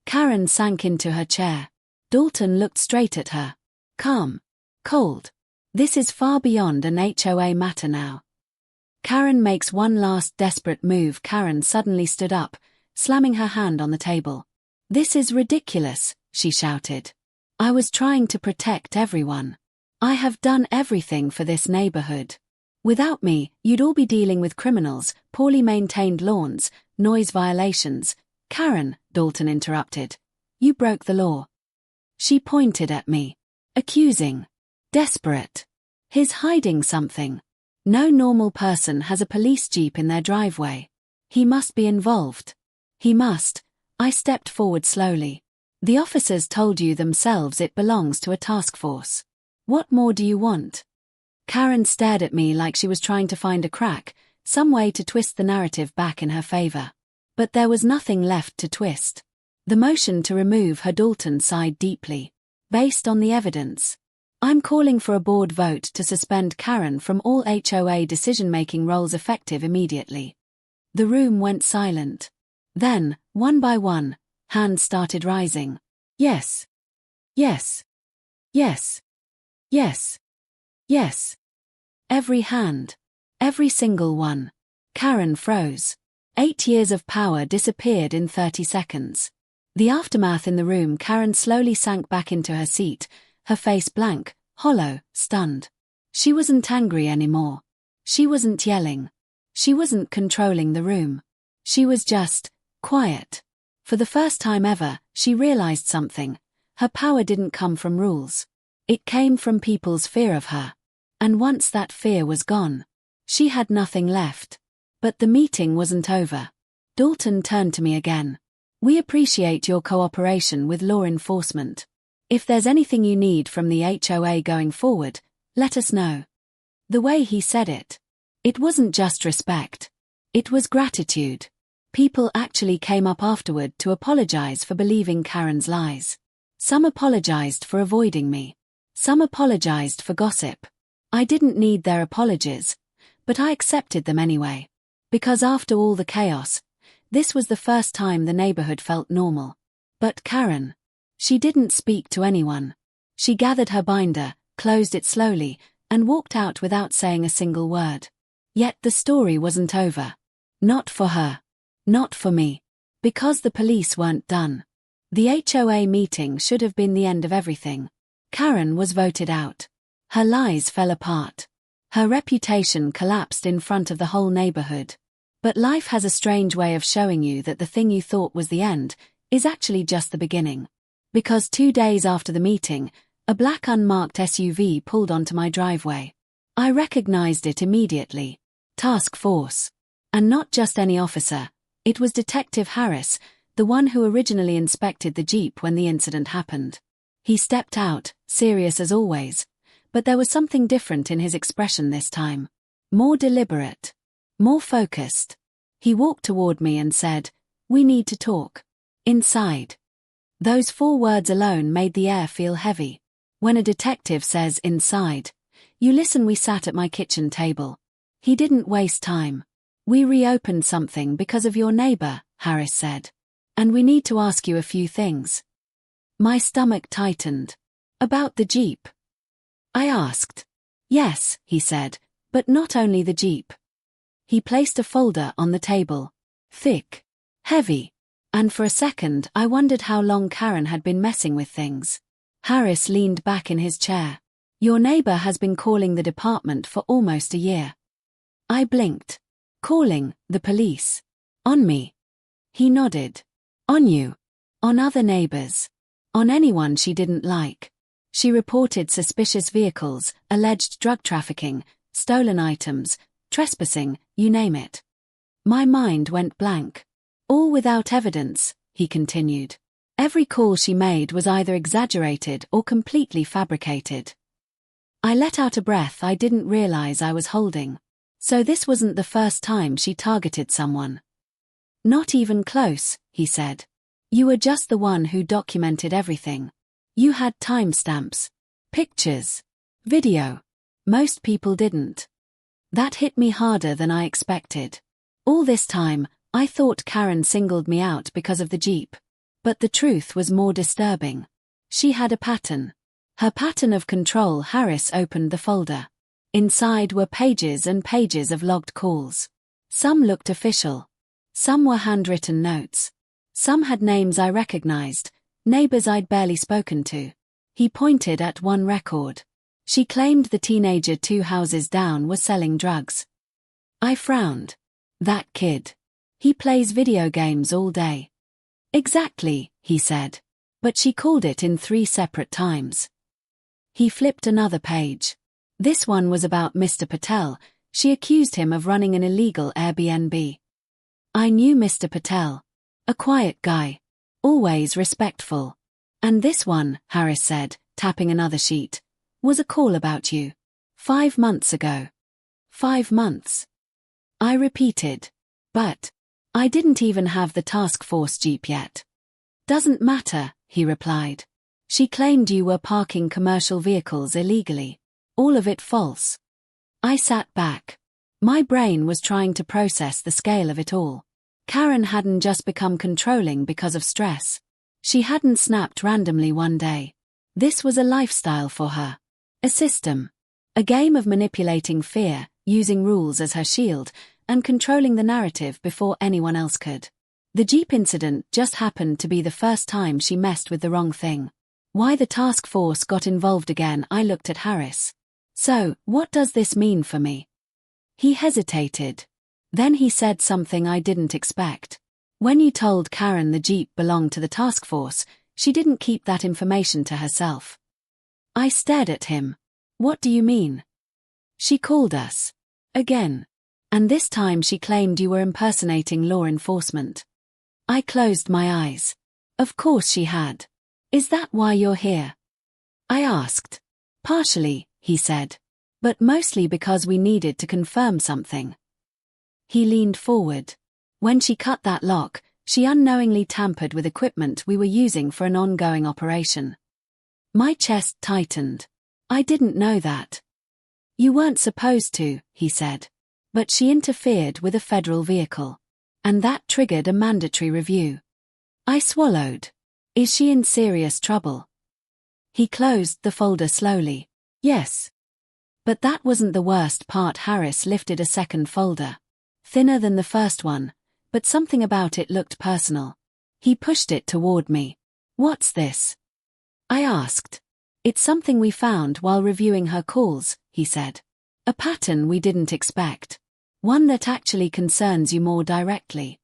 Karen sank into her chair. Dalton looked straight at her. Calm. Cold. This is far beyond an HOA matter now. Karen makes one last desperate move. Karen suddenly stood up, slamming her hand on the table. This is ridiculous, she shouted. I was trying to protect everyone. I have done everything for this neighborhood. Without me, you'd all be dealing with criminals, poorly maintained lawns, noise violations. Karen, Dalton interrupted. You broke the law. She pointed at me. Accusing. Desperate. He's hiding something. No normal person has a police jeep in their driveway. He must be involved. He must. I stepped forward slowly. The officers told you themselves it belongs to a task force. What more do you want? Karen stared at me like she was trying to find a crack, some way to twist the narrative back in her favor. But there was nothing left to twist. The motion to remove her. Dalton sighed deeply. Based on the evidence. I'm calling for a board vote to suspend Karen from all HOA decision-making roles effective immediately. The room went silent. Then, one by one, hands started rising. Yes. Yes. Yes. Yes. Yes. Every hand. Every single one. Karen froze. 8 years of power disappeared in 30 seconds. The aftermath in the room. Karen slowly sank back into her seat, her face blank, hollow, stunned. She wasn't angry anymore. She wasn't yelling. She wasn't controlling the room. She was just quiet. For the first time ever, she realized something. Her power didn't come from rules. It came from people's fear of her. And once that fear was gone, she had nothing left. But the meeting wasn't over. Dalton turned to me again. We appreciate your cooperation with law enforcement. If there's anything you need from the HOA going forward, let us know. The way he said it. It wasn't just respect. It was gratitude. People actually came up afterward to apologize for believing Karen's lies. Some apologized for avoiding me. Some apologized for gossip. I didn't need their apologies, but I accepted them anyway. Because after all the chaos, this was the first time the neighborhood felt normal. But Karen, she didn't speak to anyone. She gathered her binder, closed it slowly, and walked out without saying a single word. Yet the story wasn't over. Not for her. Not for me. Because the police weren't done. The HOA meeting should have been the end of everything. Karen was voted out. Her lies fell apart. Her reputation collapsed in front of the whole neighborhood. But life has a strange way of showing you that the thing you thought was the end is actually just the beginning. Because 2 days after the meeting, a black unmarked SUV pulled onto my driveway. I recognized it immediately. Task Force. And not just any officer. It was Detective Harris, the one who originally inspected the Jeep when the incident happened. He stepped out, serious as always. But there was something different in his expression this time. More deliberate. More focused. He walked toward me and said, "We need to talk." Inside. Those 4 words alone made the air feel heavy. When a detective says inside, You listen, we sat at my kitchen table. He didn't waste time. We reopened something because of your neighbor, Harris said. And we need to ask you a few things. My stomach tightened. About the Jeep? I asked. Yes, he said, but not only the Jeep. He placed a folder on the table. Thick. Heavy. And for a second I wondered how long Karen had been messing with things. Harris leaned back in his chair. Your neighbor has been calling the department for almost a year. I blinked. Calling the police? On me? He nodded. On you? On other neighbors? On anyone she didn't like? She reported suspicious vehicles, alleged drug trafficking, stolen items, trespassing, you name it. My mind went blank. All without evidence, he continued. Every call she made was either exaggerated or completely fabricated. I let out a breath I didn't realize I was holding. So this wasn't the first time she targeted someone. Not even close, he said. You were just the one who documented everything. You had timestamps, pictures, video. Most people didn't. That hit me harder than I expected. All this time, I thought Karen singled me out because of the Jeep. But the truth was more disturbing. She had a pattern. Her pattern of control. Harris opened the folder. Inside were pages and pages of logged calls. Some looked official. Some were handwritten notes. Some had names I recognized, neighbors I'd barely spoken to. He pointed at one record. She claimed the teenager 2 houses down was selling drugs. I frowned. That kid. He plays video games all day. Exactly, he said. But she called it in 3 separate times. He flipped another page. This one was about Mr. Patel. She accused him of running an illegal Airbnb. I knew Mr. Patel. A quiet guy. Always respectful. And this one, Harris said, tapping another sheet, was a call about you. 5 months ago. 5 months. I repeated. But I didn't even have the task force Jeep yet. Doesn't matter, he replied. She claimed you were parking commercial vehicles illegally. All of it false. I sat back. My brain was trying to process the scale of it all. Karen hadn't just become controlling because of stress. She hadn't snapped randomly one day. This was a lifestyle for her. A system. A game of manipulating fear, using rules as her shield, and controlling the narrative before anyone else could. The Jeep incident just happened to be the first time she messed with the wrong thing. Why the task force got involved again? I looked at Harris. So, what does this mean for me? He hesitated. Then he said something I didn't expect. When you told Karen the Jeep belonged to the task force, she didn't keep that information to herself. I stared at him. What do you mean? She called us. Again. And this time she claimed you were impersonating law enforcement. I closed my eyes. Of course she had. Is that why you're here? I asked. Partially, he said. But mostly because we needed to confirm something. He leaned forward. When she cut that lock, she unknowingly tampered with equipment we were using for an ongoing operation. My chest tightened. I didn't know that. You weren't supposed to, he said. But she interfered with a federal vehicle. And that triggered a mandatory review. I swallowed. Is she in serious trouble? He closed the folder slowly. Yes. But that wasn't the worst part. Harris lifted a second folder. Thinner than the first one, but something about it looked personal. He pushed it toward me. What's this? I asked. It's something we found while reviewing her calls, he said. A pattern we didn't expect. One that actually concerns you more directly.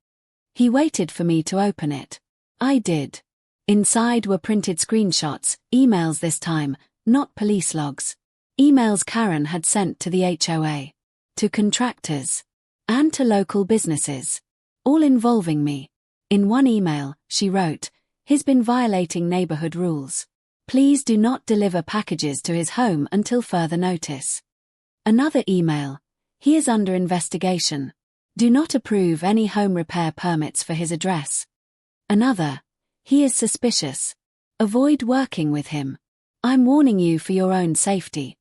He waited for me to open it. I did. Inside were printed screenshots, emails this time, not police logs. Emails Karen had sent to the HOA, to contractors, and to local businesses, all involving me. In one email, she wrote, "He's been violating neighborhood rules. Please do not deliver packages to his home until further notice." Another email, "He is under investigation. Do not approve any home repair permits for his address." Another, "He is suspicious. Avoid working with him. I'm warning you for your own safety."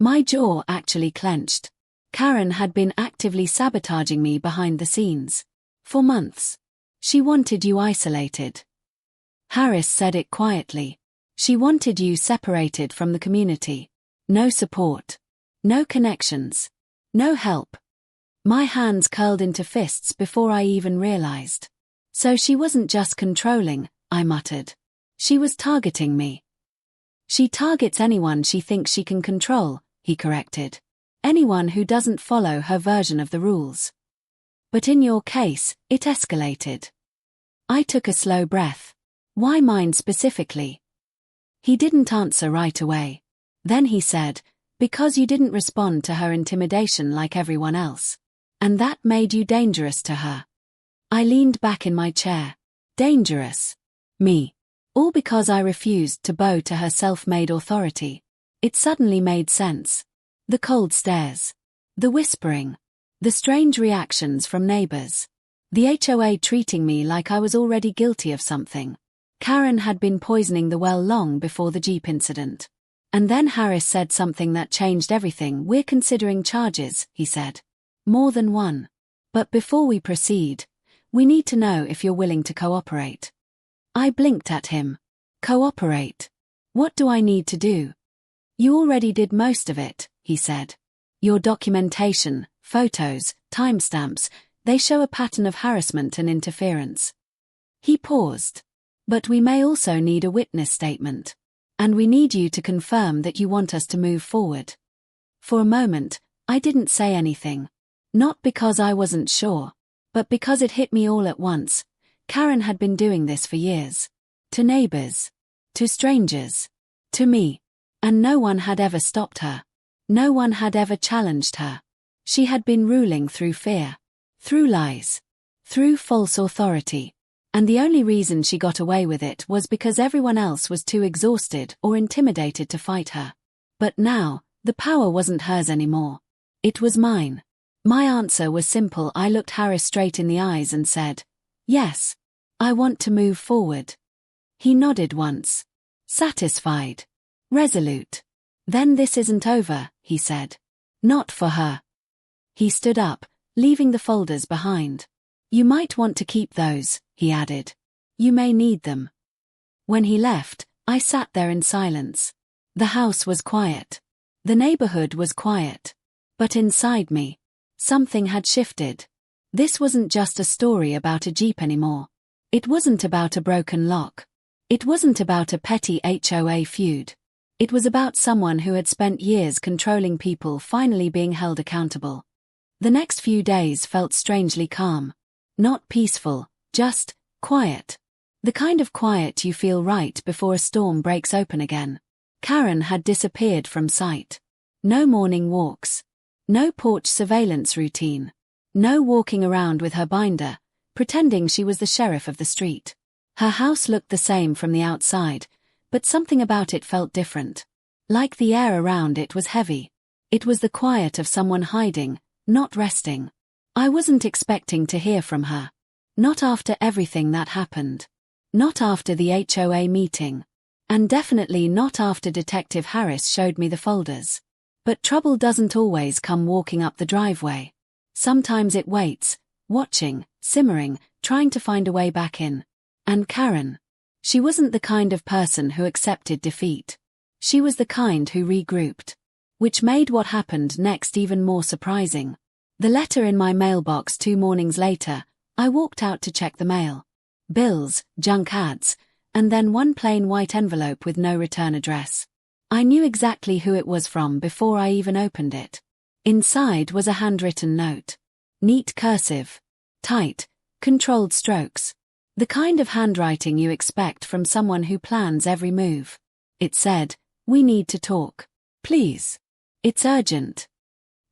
My jaw actually clenched. Karen had been actively sabotaging me behind the scenes. For months. She wanted you isolated. Harris said it quietly. She wanted you separated from the community. No support. No connections. No help. My hands curled into fists before I even realized. So she wasn't just controlling, I muttered. She was targeting me. She targets anyone she thinks she can control, he corrected. Anyone who doesn't follow her version of the rules. But in your case, it escalated. I took a slow breath. Why mine specifically? He didn't answer right away. Then he said, because you didn't respond to her intimidation like everyone else. And that made you dangerous to her. I leaned back in my chair. Dangerous. Me. All because I refused to bow to her self-made authority. It suddenly made sense. The cold stares. The whispering. The strange reactions from neighbors. The HOA treating me like I was already guilty of something. Karen had been poisoning the well long before the Jeep incident. And then Harris said something that changed everything. We're considering charges, he said. More than one. But before we proceed, we need to know if you're willing to cooperate. I blinked at him. Cooperate? What do I need to do? You already did most of it, he said. Your documentation, photos, timestamps, they show a pattern of harassment and interference. He paused. But we may also need a witness statement. And we need you to confirm that you want us to move forward. For a moment, I didn't say anything. Not because I wasn't sure, but because it hit me all at once. Karen had been doing this for years. To neighbors. To strangers. To me. And no one had ever stopped her. No one had ever challenged her. She had been ruling through fear. Through lies. Through false authority. And the only reason she got away with it was because everyone else was too exhausted or intimidated to fight her. But now, the power wasn't hers anymore. It was mine. My answer was simple. I looked Harris straight in the eyes and said, yes, I want to move forward. He nodded once. Satisfied. Resolute. Then this isn't over, he said. Not for her. He stood up, leaving the folders behind. You might want to keep those, he added. You may need them. When he left, I sat there in silence. The house was quiet. The neighborhood was quiet. But inside me, something had shifted. This wasn't just a story about a Jeep anymore. It wasn't about a broken lock. It wasn't about a petty HOA feud. It was about someone who had spent years controlling people finally being held accountable. The next few days felt strangely calm. Not peaceful, just quiet. The kind of quiet you feel right before a storm breaks open again. Karen had disappeared from sight. No morning walks. No porch surveillance routine. No walking around with her binder, pretending she was the sheriff of the street. Her house looked the same from the outside, but something about it felt different. Like the air around it was heavy. It was the quiet of someone hiding, not resting. I wasn't expecting to hear from her. Not after everything that happened. Not after the HOA meeting. And definitely not after Detective Harris showed me the folders. But trouble doesn't always come walking up the driveway. Sometimes it waits, watching, simmering, trying to find a way back in. And Karen. She wasn't the kind of person who accepted defeat. She was the kind who regrouped. Which made what happened next even more surprising. The letter in my mailbox 2 mornings later, I walked out to check the mail. Bills, junk ads, and then one plain white envelope with no return address. I knew exactly who it was from before I even opened it. Inside was a handwritten note. Neat cursive. Tight, controlled strokes. The kind of handwriting you expect from someone who plans every move. It said, "We need to talk. Please. It's urgent."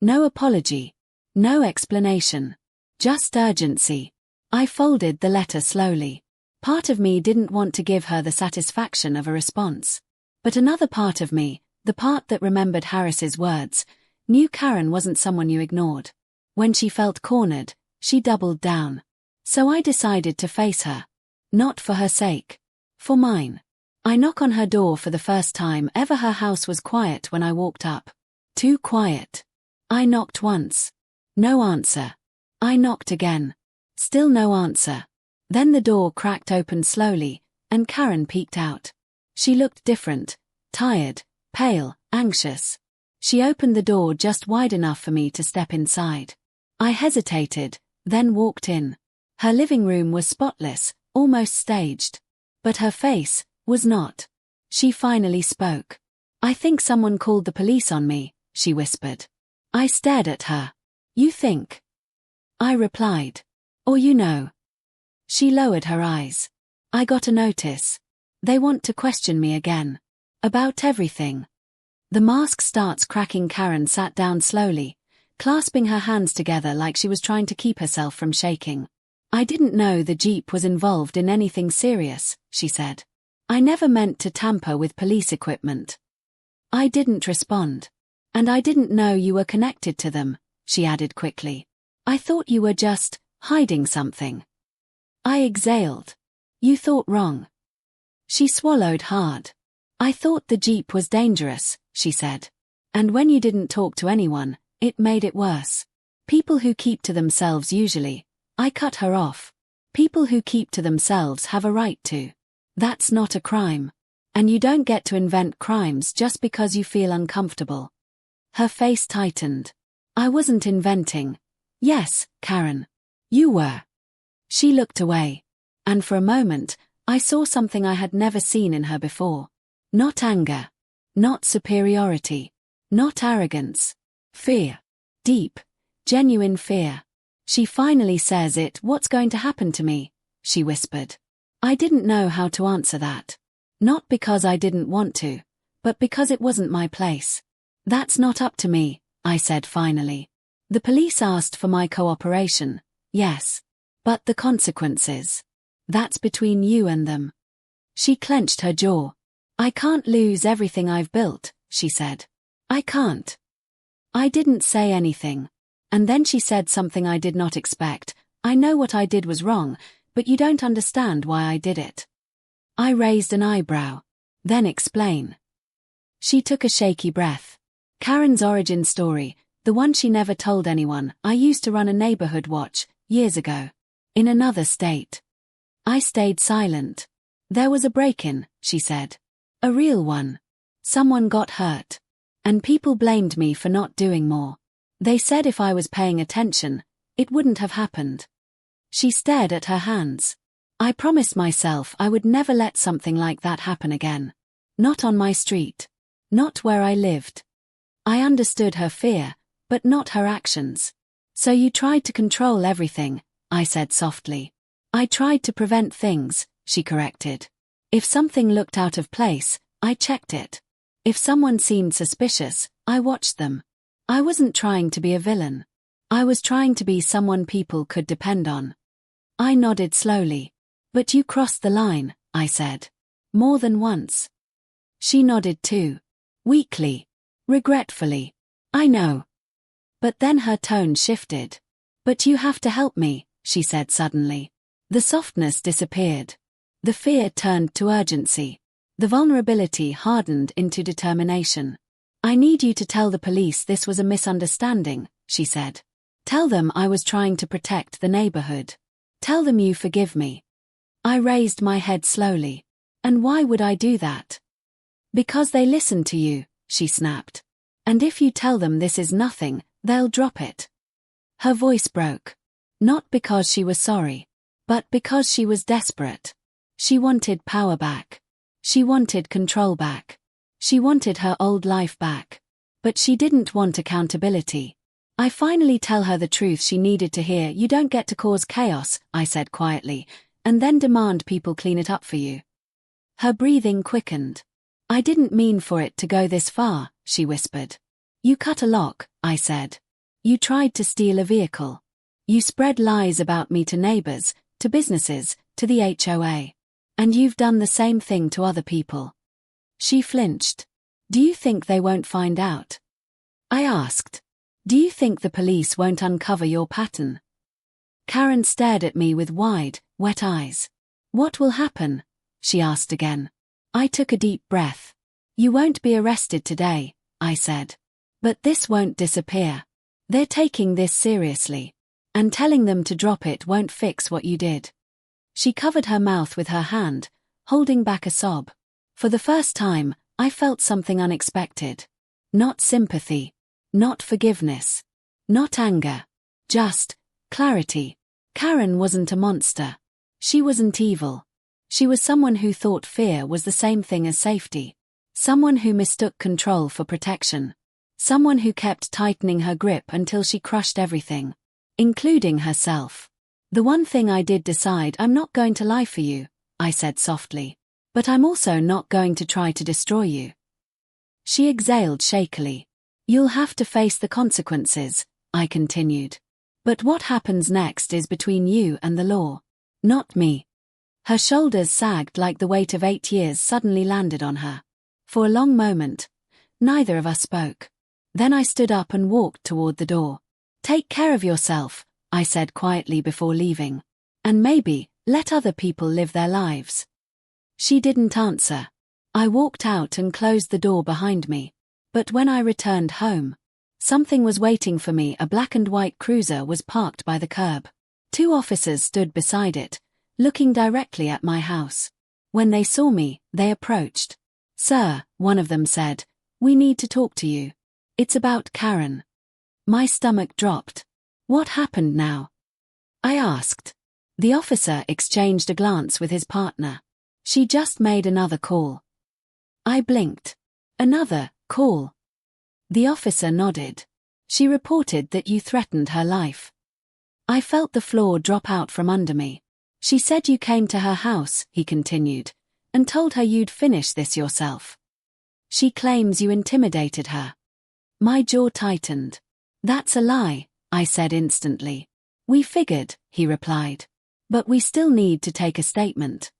No apology. No explanation. Just urgency. I folded the letter slowly. Part of me didn't want to give her the satisfaction of a response. But another part of me, the part that remembered Harris's words, knew Karen wasn't someone you ignored. When she felt cornered, she doubled down. So I decided to face her. Not for her sake. For mine. I knocked on her door for the first time ever. Her house was quiet when I walked up. Too quiet. I knocked once. No answer. I knocked again. Still no answer. Then the door cracked open slowly, and Karen peeked out. She looked different, tired, pale, anxious. She opened the door just wide enough for me to step inside. I hesitated, then walked in. Her living room was spotless, almost staged. But her face was not. She finally spoke. "I think someone called the police on me," she whispered. I stared at her. "You think?" I replied. "Or you know." She lowered her eyes. "I got a notice. They want to question me again. About everything." The mask starts cracking. Karen sat down slowly, clasping her hands together like she was trying to keep herself from shaking. "I didn't know the Jeep was involved in anything serious," she said. "I never meant to tamper with police equipment." I didn't respond. "And I didn't know you were connected to them," she added quickly. "I thought you were just hiding something." I exhaled. "You thought wrong." She swallowed hard. "I thought the Jeep was dangerous," she said. "And when you didn't talk to anyone, it made it worse. People who keep to themselves usually." I cut her off. "People who keep to themselves have a right to. That's not a crime. And you don't get to invent crimes just because you feel uncomfortable." Her face tightened. "I wasn't inventing." "Yes, Karen. You were." She looked away. And for a moment, I saw something I had never seen in her before. Not anger. Not superiority. Not arrogance. Fear. Deep, genuine fear. "She finally says it. What's going to happen to me?" she whispered. I didn't know how to answer that. Not because I didn't want to, but because it wasn't my place. "That's not up to me," I said finally. "The police asked for my cooperation, yes. But the consequences. That's between you and them." She clenched her jaw. "I can't lose everything I've built," she said. "I can't." I didn't say anything. And then she said something I did not expect. "I know what I did was wrong, but you don't understand why I did it." I raised an eyebrow. "Then explain." She took a shaky breath. Karen's origin story, the one she never told anyone. "I used to run a neighborhood watch, years ago. In another state." I stayed silent. "There was a break-in," she said. "A real one. Someone got hurt. And people blamed me for not doing more. They said if I was paying attention, it wouldn't have happened." She stared at her hands. "I promised myself I would never let something like that happen again. Not on my street. Not where I lived." I understood her fear, but not her actions. "So you tried to control everything," I said softly. "I tried to prevent things," she corrected. "If something looked out of place, I checked it. If someone seemed suspicious, I watched them. I wasn't trying to be a villain. I was trying to be someone people could depend on." I nodded slowly. "But you crossed the line," I said. "More than once." She nodded too. Weakly. Regretfully. "I know." But then her tone shifted. "But you have to help me," she said suddenly. The softness disappeared. The fear turned to urgency. The vulnerability hardened into determination. "I need you to tell the police this was a misunderstanding," she said. "Tell them I was trying to protect the neighborhood. Tell them you forgive me." I raised my head slowly. "And why would I do that?" "Because they listen to you," she snapped. "And if you tell them this is nothing, they'll drop it." Her voice broke. Not because she was sorry, but because she was desperate. She wanted power back. She wanted control back. She wanted her old life back. But she didn't want accountability. I finally tell her the truth she needed to hear. "You don't get to cause chaos," I said quietly, "and then demand people clean it up for you." Her breathing quickened. "I didn't mean for it to go this far," she whispered. "You cut a lock," I said. "You tried to steal a vehicle. You spread lies about me to neighbors, to businesses, to the HOA. And you've done the same thing to other people." She flinched. "Do you think they won't find out?" I asked. "Do you think the police won't uncover your pattern?" Karen stared at me with wide, wet eyes. "What will happen?" she asked again. I took a deep breath. "You won't be arrested today," I said. But this won't disappear. They're taking this seriously. And telling them to drop it won't fix what you did. She covered her mouth with her hand, holding back a sob. For the first time, I felt something unexpected. Not sympathy. Not forgiveness. Not anger. Just clarity. Karen wasn't a monster. She wasn't evil. She was someone who thought fear was the same thing as safety. Someone who mistook control for protection. Someone who kept tightening her grip until she crushed everything, including herself. The one thing I did decide, I'm not going to lie for you, I said softly. But I'm also not going to try to destroy you. She exhaled shakily. You'll have to face the consequences, I continued. But what happens next is between you and the law. Not me. Her shoulders sagged like the weight of 8 years suddenly landed on her. For a long moment, neither of us spoke. Then I stood up and walked toward the door. Take care of yourself, I said quietly before leaving. And maybe, let other people live their lives. She didn't answer. I walked out and closed the door behind me. But when I returned home, something was waiting for me. A black and white cruiser was parked by the curb. 2 officers stood beside it, looking directly at my house. When they saw me, they approached. Sir, one of them said, we need to talk to you. It's about Karen. My stomach dropped. What happened now? I asked. The officer exchanged a glance with his partner. She just made another call. I blinked. Another call. The officer nodded. She reported that you threatened her life. I felt the floor drop out from under me. She said you came to her house, he continued, and told her you'd finish this yourself. She claims you intimidated her. My jaw tightened. That's a lie, I said instantly. We figured, he replied. But we still need to take a statement.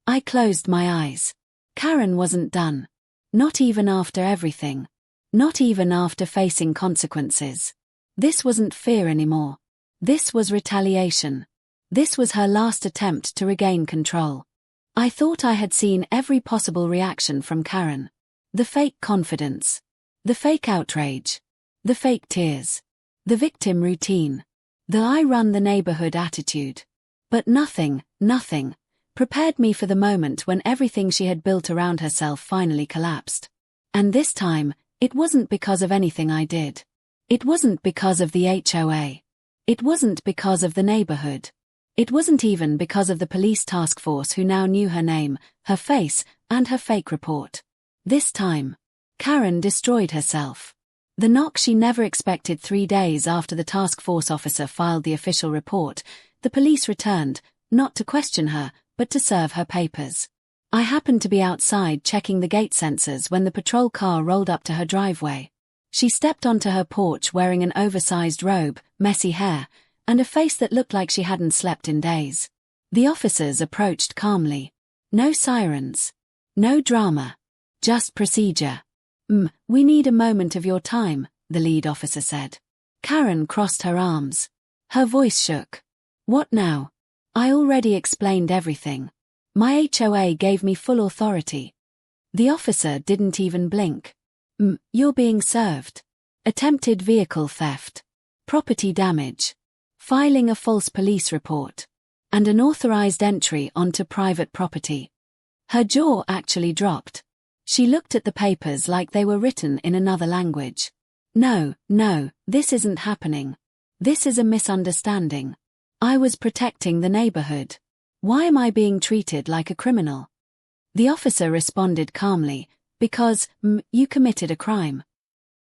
I closed my eyes. Karen wasn't done. Not even after everything. Not even after facing consequences. This wasn't fear anymore. This was retaliation. This was her last attempt to regain control. I thought I had seen every possible reaction from Karen. The fake confidence. The fake outrage. The fake tears. The victim routine. The I run the neighborhood attitude. But nothing prepared me for the moment when everything she had built around herself finally collapsed. And this time, it wasn't because of anything I did. It wasn't because of the HOA. It wasn't because of the neighborhood. It wasn't even because of the police task force who now knew her name, her face, and her fake report. This time, Karen destroyed herself. The knock she never expected. 3 days after the task force officer filed the official report, the police returned, not to question her, but to serve her papers. I happened to be outside checking the gate sensors when the patrol car rolled up to her driveway. She stepped onto her porch wearing an oversized robe, messy hair, and a face that looked like she hadn't slept in days. The officers approached calmly. No sirens. No drama. Just procedure. We need a moment of your time, the lead officer said. Karen crossed her arms. Her voice shook. What now? I already explained everything. My HOA gave me full authority. The officer didn't even blink. You're being served. Attempted vehicle theft. Property damage. Filing a false police report. And unauthorized entry onto private property. Her jaw actually dropped. She looked at the papers like they were written in another language. No, this isn't happening. This is a misunderstanding. I was protecting the neighborhood. Why am I being treated like a criminal? The officer responded calmly, because, you committed a crime.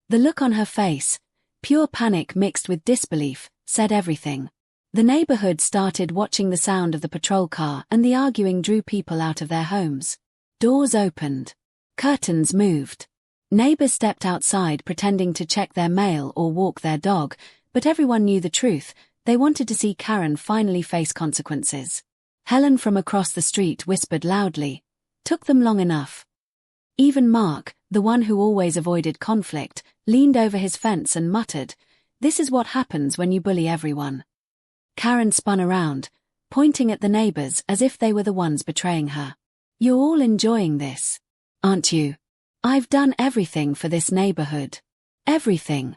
The look on her face, pure panic mixed with disbelief, said everything. The neighborhood started watching the sound of the patrol car and the arguing drew people out of their homes. Doors opened. Curtains moved. Neighbors stepped outside pretending to check their mail or walk their dog, but everyone knew the truth. They wanted to see Karen finally face consequences. Helen from across the street whispered loudly, "Took them long enough." Even Mark, the one who always avoided conflict, leaned over his fence and muttered, "This is what happens when you bully everyone." Karen spun around, pointing at the neighbors as if they were the ones betraying her. "You're all enjoying this, aren't you? I've done everything for this neighborhood. Everything.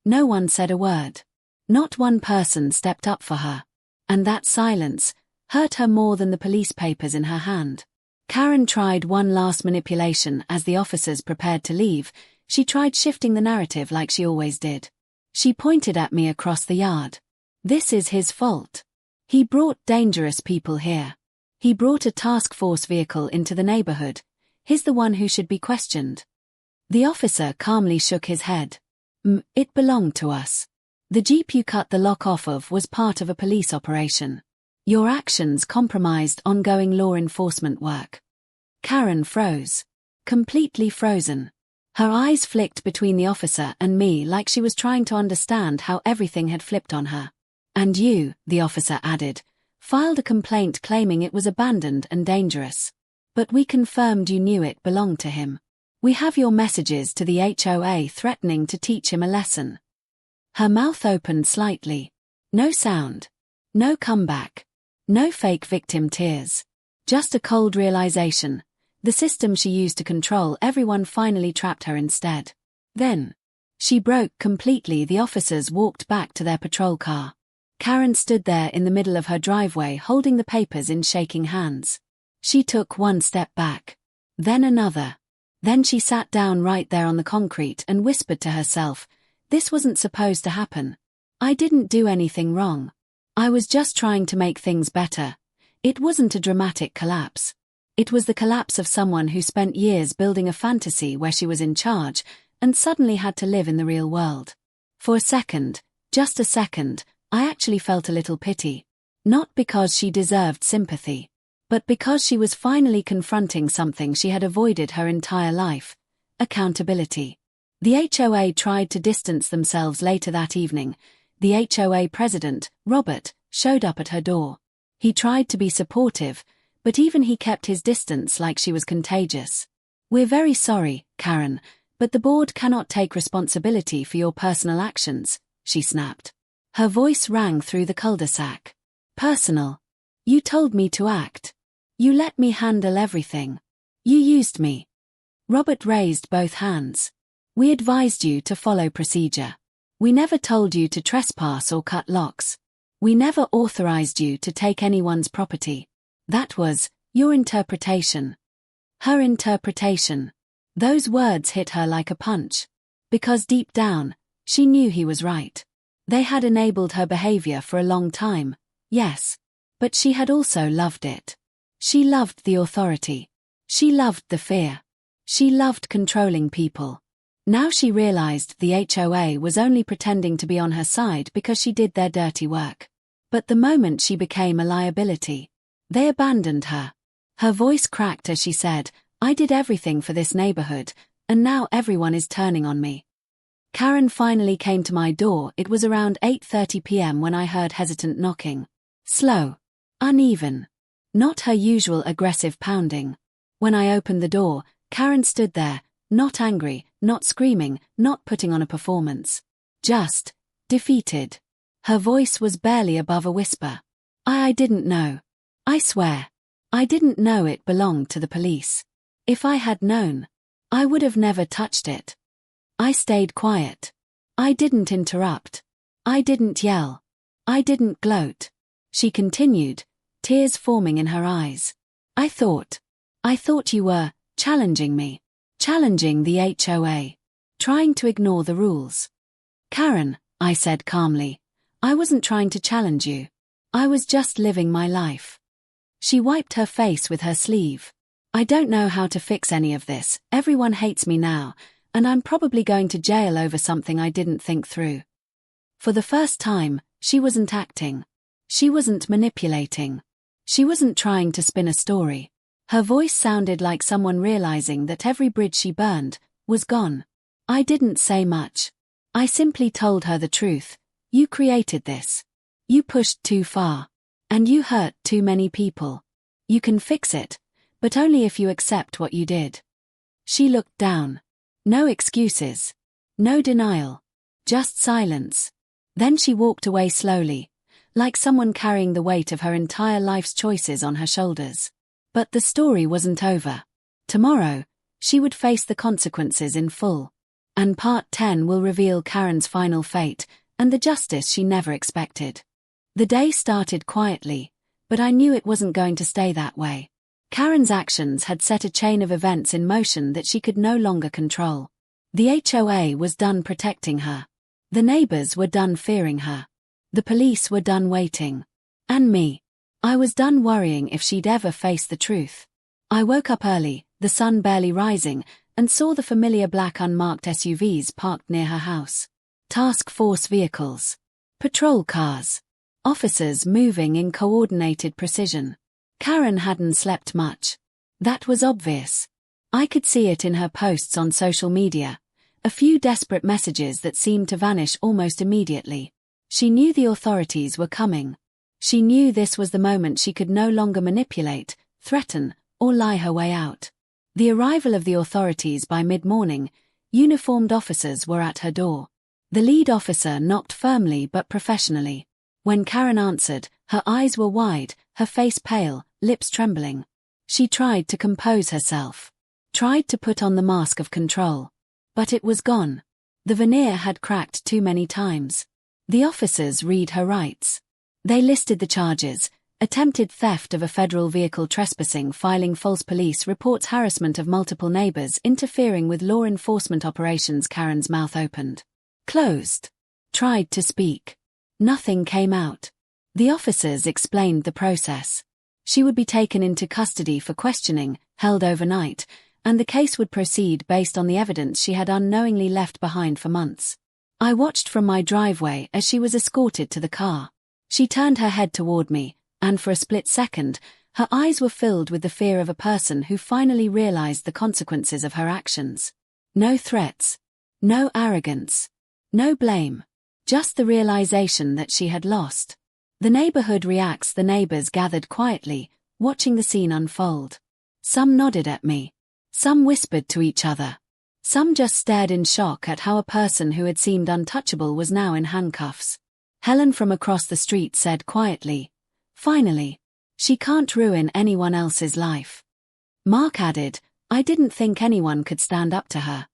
No one said a word. Not one person stepped up for her. And that silence hurt her more than the police papers in her hand. Karen tried one last manipulation as the officers prepared to leave. She tried shifting the narrative like she always did. She pointed at me across the yard. This is his fault. He brought dangerous people here. He brought a task force vehicle into the neighborhood. He's the one who should be questioned. The officer calmly shook his head. It belonged to us. The Jeep you cut the lock off of was part of a police operation. Your actions compromised ongoing law enforcement work. Karen froze. Completely frozen. Her eyes flicked between the officer and me like she was trying to understand how everything had flipped on her. And you, the officer added, filed a complaint claiming it was abandoned and dangerous. But we confirmed you knew it belonged to him. We have your messages to the HOA threatening to teach him a lesson. Her mouth opened slightly. No sound. No comeback. No fake victim tears. Just a cold realization. The system she used to control everyone finally trapped her instead. Then, she broke completely. The officers walked back to their patrol car. Karen stood there in the middle of her driveway holding the papers in shaking hands. She took one step back. Then another. Then she sat down right there on the concrete and whispered to herself, this wasn't supposed to happen. I didn't do anything wrong. I was just trying to make things better. It wasn't a dramatic collapse. It was the collapse of someone who spent years building a fantasy where she was in charge and suddenly had to live in the real world. For a second, just a second, I actually felt a little pity. Not because she deserved sympathy, but because she was finally confronting something she had avoided her entire life: accountability. The HOA tried to distance themselves later that evening. The HOA president, Robert, showed up at her door. He tried to be supportive, but even he kept his distance like she was contagious. We're very sorry, Karen, but the board cannot take responsibility for your personal actions, she snapped. Her voice rang through the cul-de-sac. Personal. You told me to act. You let me handle everything. You used me. Robert raised both hands. We advised you to follow procedure. We never told you to trespass or cut locks. We never authorized you to take anyone's property. That was your interpretation. Her interpretation. Those words hit her like a punch. Because deep down, she knew he was right. They had enabled her behavior for a long time, yes. But she had also loved it. She loved the authority. She loved the fear. She loved controlling people. Now she realized the HOA was only pretending to be on her side because she did their dirty work. But the moment she became a liability, they abandoned her. Her voice cracked as she said, I did everything for this neighborhood, and now everyone is turning on me. Karen finally came to my door. It was around 8:30 p.m. when I heard hesitant knocking. Slow. Uneven. Not her usual aggressive pounding. When I opened the door, Karen stood there, not angry, not screaming, not putting on a performance. Just defeated. Her voice was barely above a whisper. I didn't know. I swear. I didn't know it belonged to the police. If I had known, I would have never touched it. I stayed quiet. I didn't interrupt. I didn't yell. I didn't gloat. She continued, tears forming in her eyes. I thought you were challenging me. Challenging the HOA. Trying to ignore the rules. Karen, I said calmly, I wasn't trying to challenge you. I was just living my life. She wiped her face with her sleeve. I don't know how to fix any of this. Everyone hates me now, and I'm probably going to jail over something I didn't think through. For the first time, she wasn't acting. She wasn't manipulating. She wasn't trying to spin a story. Her voice sounded like someone realizing that every bridge she burned was gone. I didn't say much. I simply told her the truth. You created this. You pushed too far. And you hurt too many people. You can fix it, but only if you accept what you did. She looked down. No excuses. No denial. Just silence. Then she walked away slowly, like someone carrying the weight of her entire life's choices on her shoulders. But the story wasn't over. Tomorrow, she would face the consequences in full. And Part 10 will reveal Karen's final fate and the justice she never expected. The day started quietly, but I knew it wasn't going to stay that way. Karen's actions had set a chain of events in motion that she could no longer control. The HOA was done protecting her. The neighbors were done fearing her. The police were done waiting. And me. I was done worrying if she'd ever face the truth. I woke up early, the sun barely rising, and saw the familiar black unmarked SUVs parked near her house. Task force vehicles. Patrol cars. Officers moving in coordinated precision. Karen hadn't slept much. That was obvious. I could see it in her posts on social media. A few desperate messages that seemed to vanish almost immediately. She knew the authorities were coming. She knew this was the moment she could no longer manipulate, threaten, or lie her way out. The arrival of the authorities by mid-morning, uniformed officers were at her door. The lead officer knocked firmly but professionally. When Karen answered, her eyes were wide, her face pale, lips trembling. She tried to compose herself. Tried to put on the mask of control. But it was gone. The veneer had cracked too many times. The officers read her rights. They listed the charges: attempted theft of a federal vehicle, trespassing, filing false police reports, harassment of multiple neighbors, interfering with law enforcement operations. Karen's mouth opened. Closed. Tried to speak. Nothing came out. The officers explained the process. She would be taken into custody for questioning, held overnight, and the case would proceed based on the evidence she had unknowingly left behind for months. I watched from my driveway as she was escorted to the car. She turned her head toward me, and for a split second, her eyes were filled with the fear of a person who finally realized the consequences of her actions. No threats. No arrogance. No blame. Just the realization that she had lost. The neighborhood reacts. The neighbors gathered quietly, watching the scene unfold. Some nodded at me. Some whispered to each other. Some just stared in shock at how a person who had seemed untouchable was now in handcuffs. Helen from across the street said quietly, "Finally. She can't ruin anyone else's life." Mark added, "I didn't think anyone could stand up to her."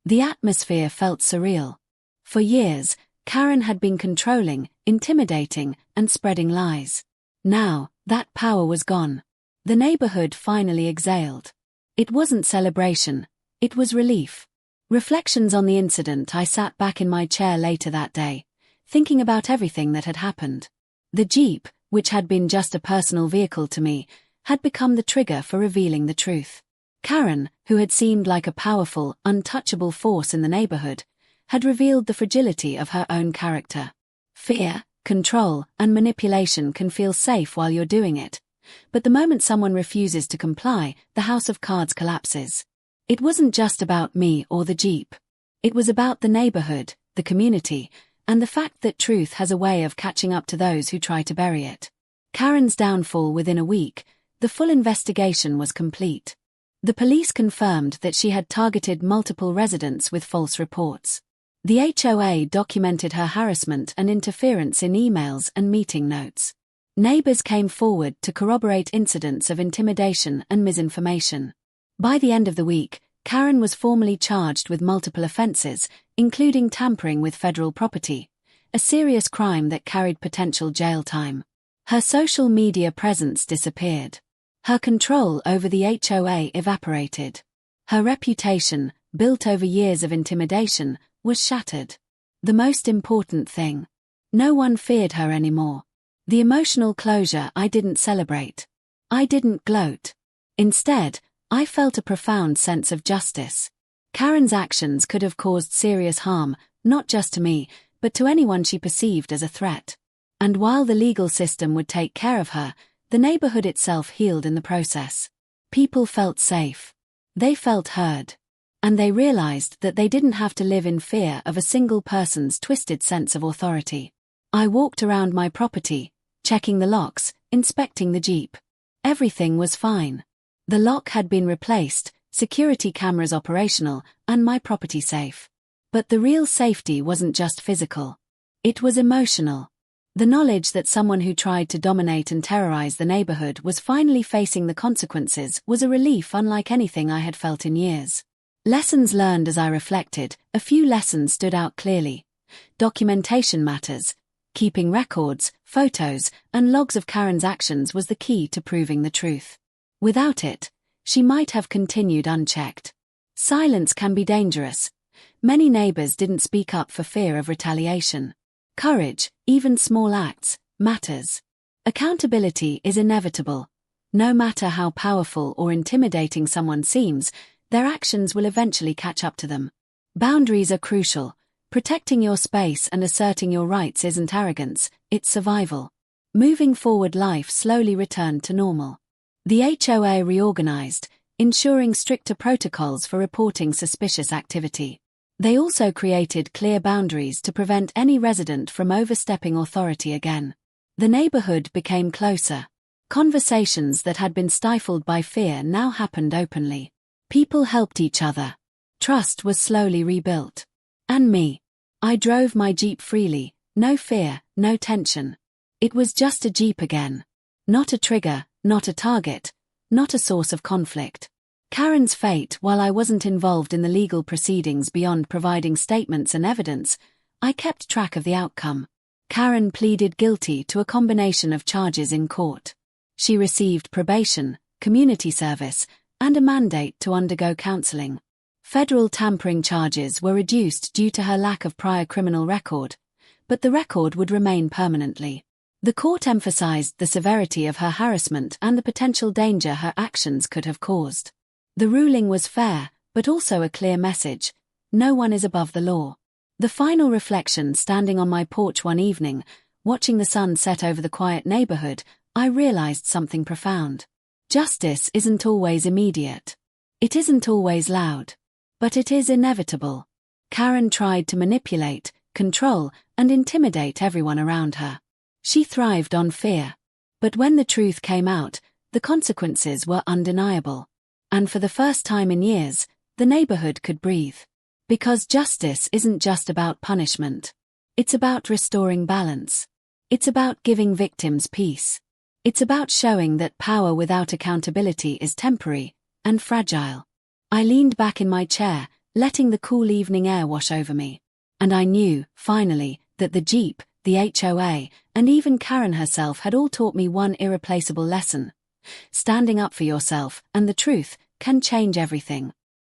The atmosphere felt surreal. For years, Karen had been controlling, intimidating, and spreading lies. Now, that power was gone. The neighborhood finally exhaled. It wasn't celebration, it was relief. Reflections on the incident. I sat back in my chair later that day, thinking about everything that had happened. The Jeep, which had been just a personal vehicle to me, had become the trigger for revealing the truth. Karen, who had seemed like a powerful, untouchable force in the neighborhood, had revealed the fragility of her own character. Fear, control, and manipulation can feel safe while you're doing it. But the moment someone refuses to comply, the house of cards collapses. It wasn't just about me or the Jeep. It was about the neighborhood, the community, and the fact that truth has a way of catching up to those who try to bury it. Karen's downfall. Within a week, the full investigation was complete. The police confirmed that she had targeted multiple residents with false reports. The HOA documented her harassment and interference in emails and meeting notes. Neighbors came forward to corroborate incidents of intimidation and misinformation. By the end of the week, Karen was formally charged with multiple offenses, including tampering with federal property, a serious crime that carried potential jail time. Her social media presence disappeared. Her control over the HOA evaporated. Her reputation, built over years of intimidation, was shattered. The most important thing: no one feared her anymore. The emotional closure I didn't celebrate. I didn't gloat. Instead, I felt a profound sense of justice. Karen's actions could have caused serious harm, not just to me, but to anyone she perceived as a threat. And while the legal system would take care of her, the neighborhood itself healed in the process. People felt safe. They felt heard. And they realized that they didn't have to live in fear of a single person's twisted sense of authority. I walked around my property, checking the locks, inspecting the Jeep. Everything was fine. The lock had been replaced, security cameras operational, and my property safe. But the real safety wasn't just physical. It was emotional. The knowledge that someone who tried to dominate and terrorize the neighborhood was finally facing the consequences was a relief unlike anything I had felt in years. Lessons learned. As I reflected, a few lessons stood out clearly. Documentation matters. Keeping records, photos, and logs of Karen's actions was the key to proving the truth. Without it, she might have continued unchecked. Silence can be dangerous. Many neighbors didn't speak up for fear of retaliation. Courage, even small acts, matters. Accountability is inevitable. No matter how powerful or intimidating someone seems, their actions will eventually catch up to them. Boundaries are crucial. Protecting your space and asserting your rights isn't arrogance, it's survival. Moving forward, life slowly returned to normal. The HOA reorganized, ensuring stricter protocols for reporting suspicious activity. They also created clear boundaries to prevent any resident from overstepping authority again. The neighborhood became closer. Conversations that had been stifled by fear now happened openly. People helped each other. Trust was slowly rebuilt. And me. I drove my Jeep freely, no fear, no tension. It was just a Jeep again. Not a trigger, not a target, not a source of conflict. Karen's fate. While I wasn't involved in the legal proceedings beyond providing statements and evidence, I kept track of the outcome. Karen pleaded guilty to a combination of charges in court. She received probation, community service, and a mandate to undergo counseling. Federal tampering charges were reduced due to her lack of prior criminal record, but the record would remain permanently. The court emphasized the severity of her harassment and the potential danger her actions could have caused. The ruling was fair, but also a clear message: no one is above the law. The final reflection: standing on my porch one evening, watching the sun set over the quiet neighborhood, I realized something profound. Justice isn't always immediate. It isn't always loud. But it is inevitable. Karen tried to manipulate, control, and intimidate everyone around her. She thrived on fear. But when the truth came out, the consequences were undeniable. And for the first time in years, the neighborhood could breathe. Because justice isn't just about punishment. It's about restoring balance. It's about giving victims peace. It's about showing that power without accountability is temporary and fragile. I leaned back in my chair, letting the cool evening air wash over me. And I knew, finally, that the Jeep, the HOA, and even Karen herself had all taught me one irreplaceable lesson. Standing up for yourself and the truth can change everything.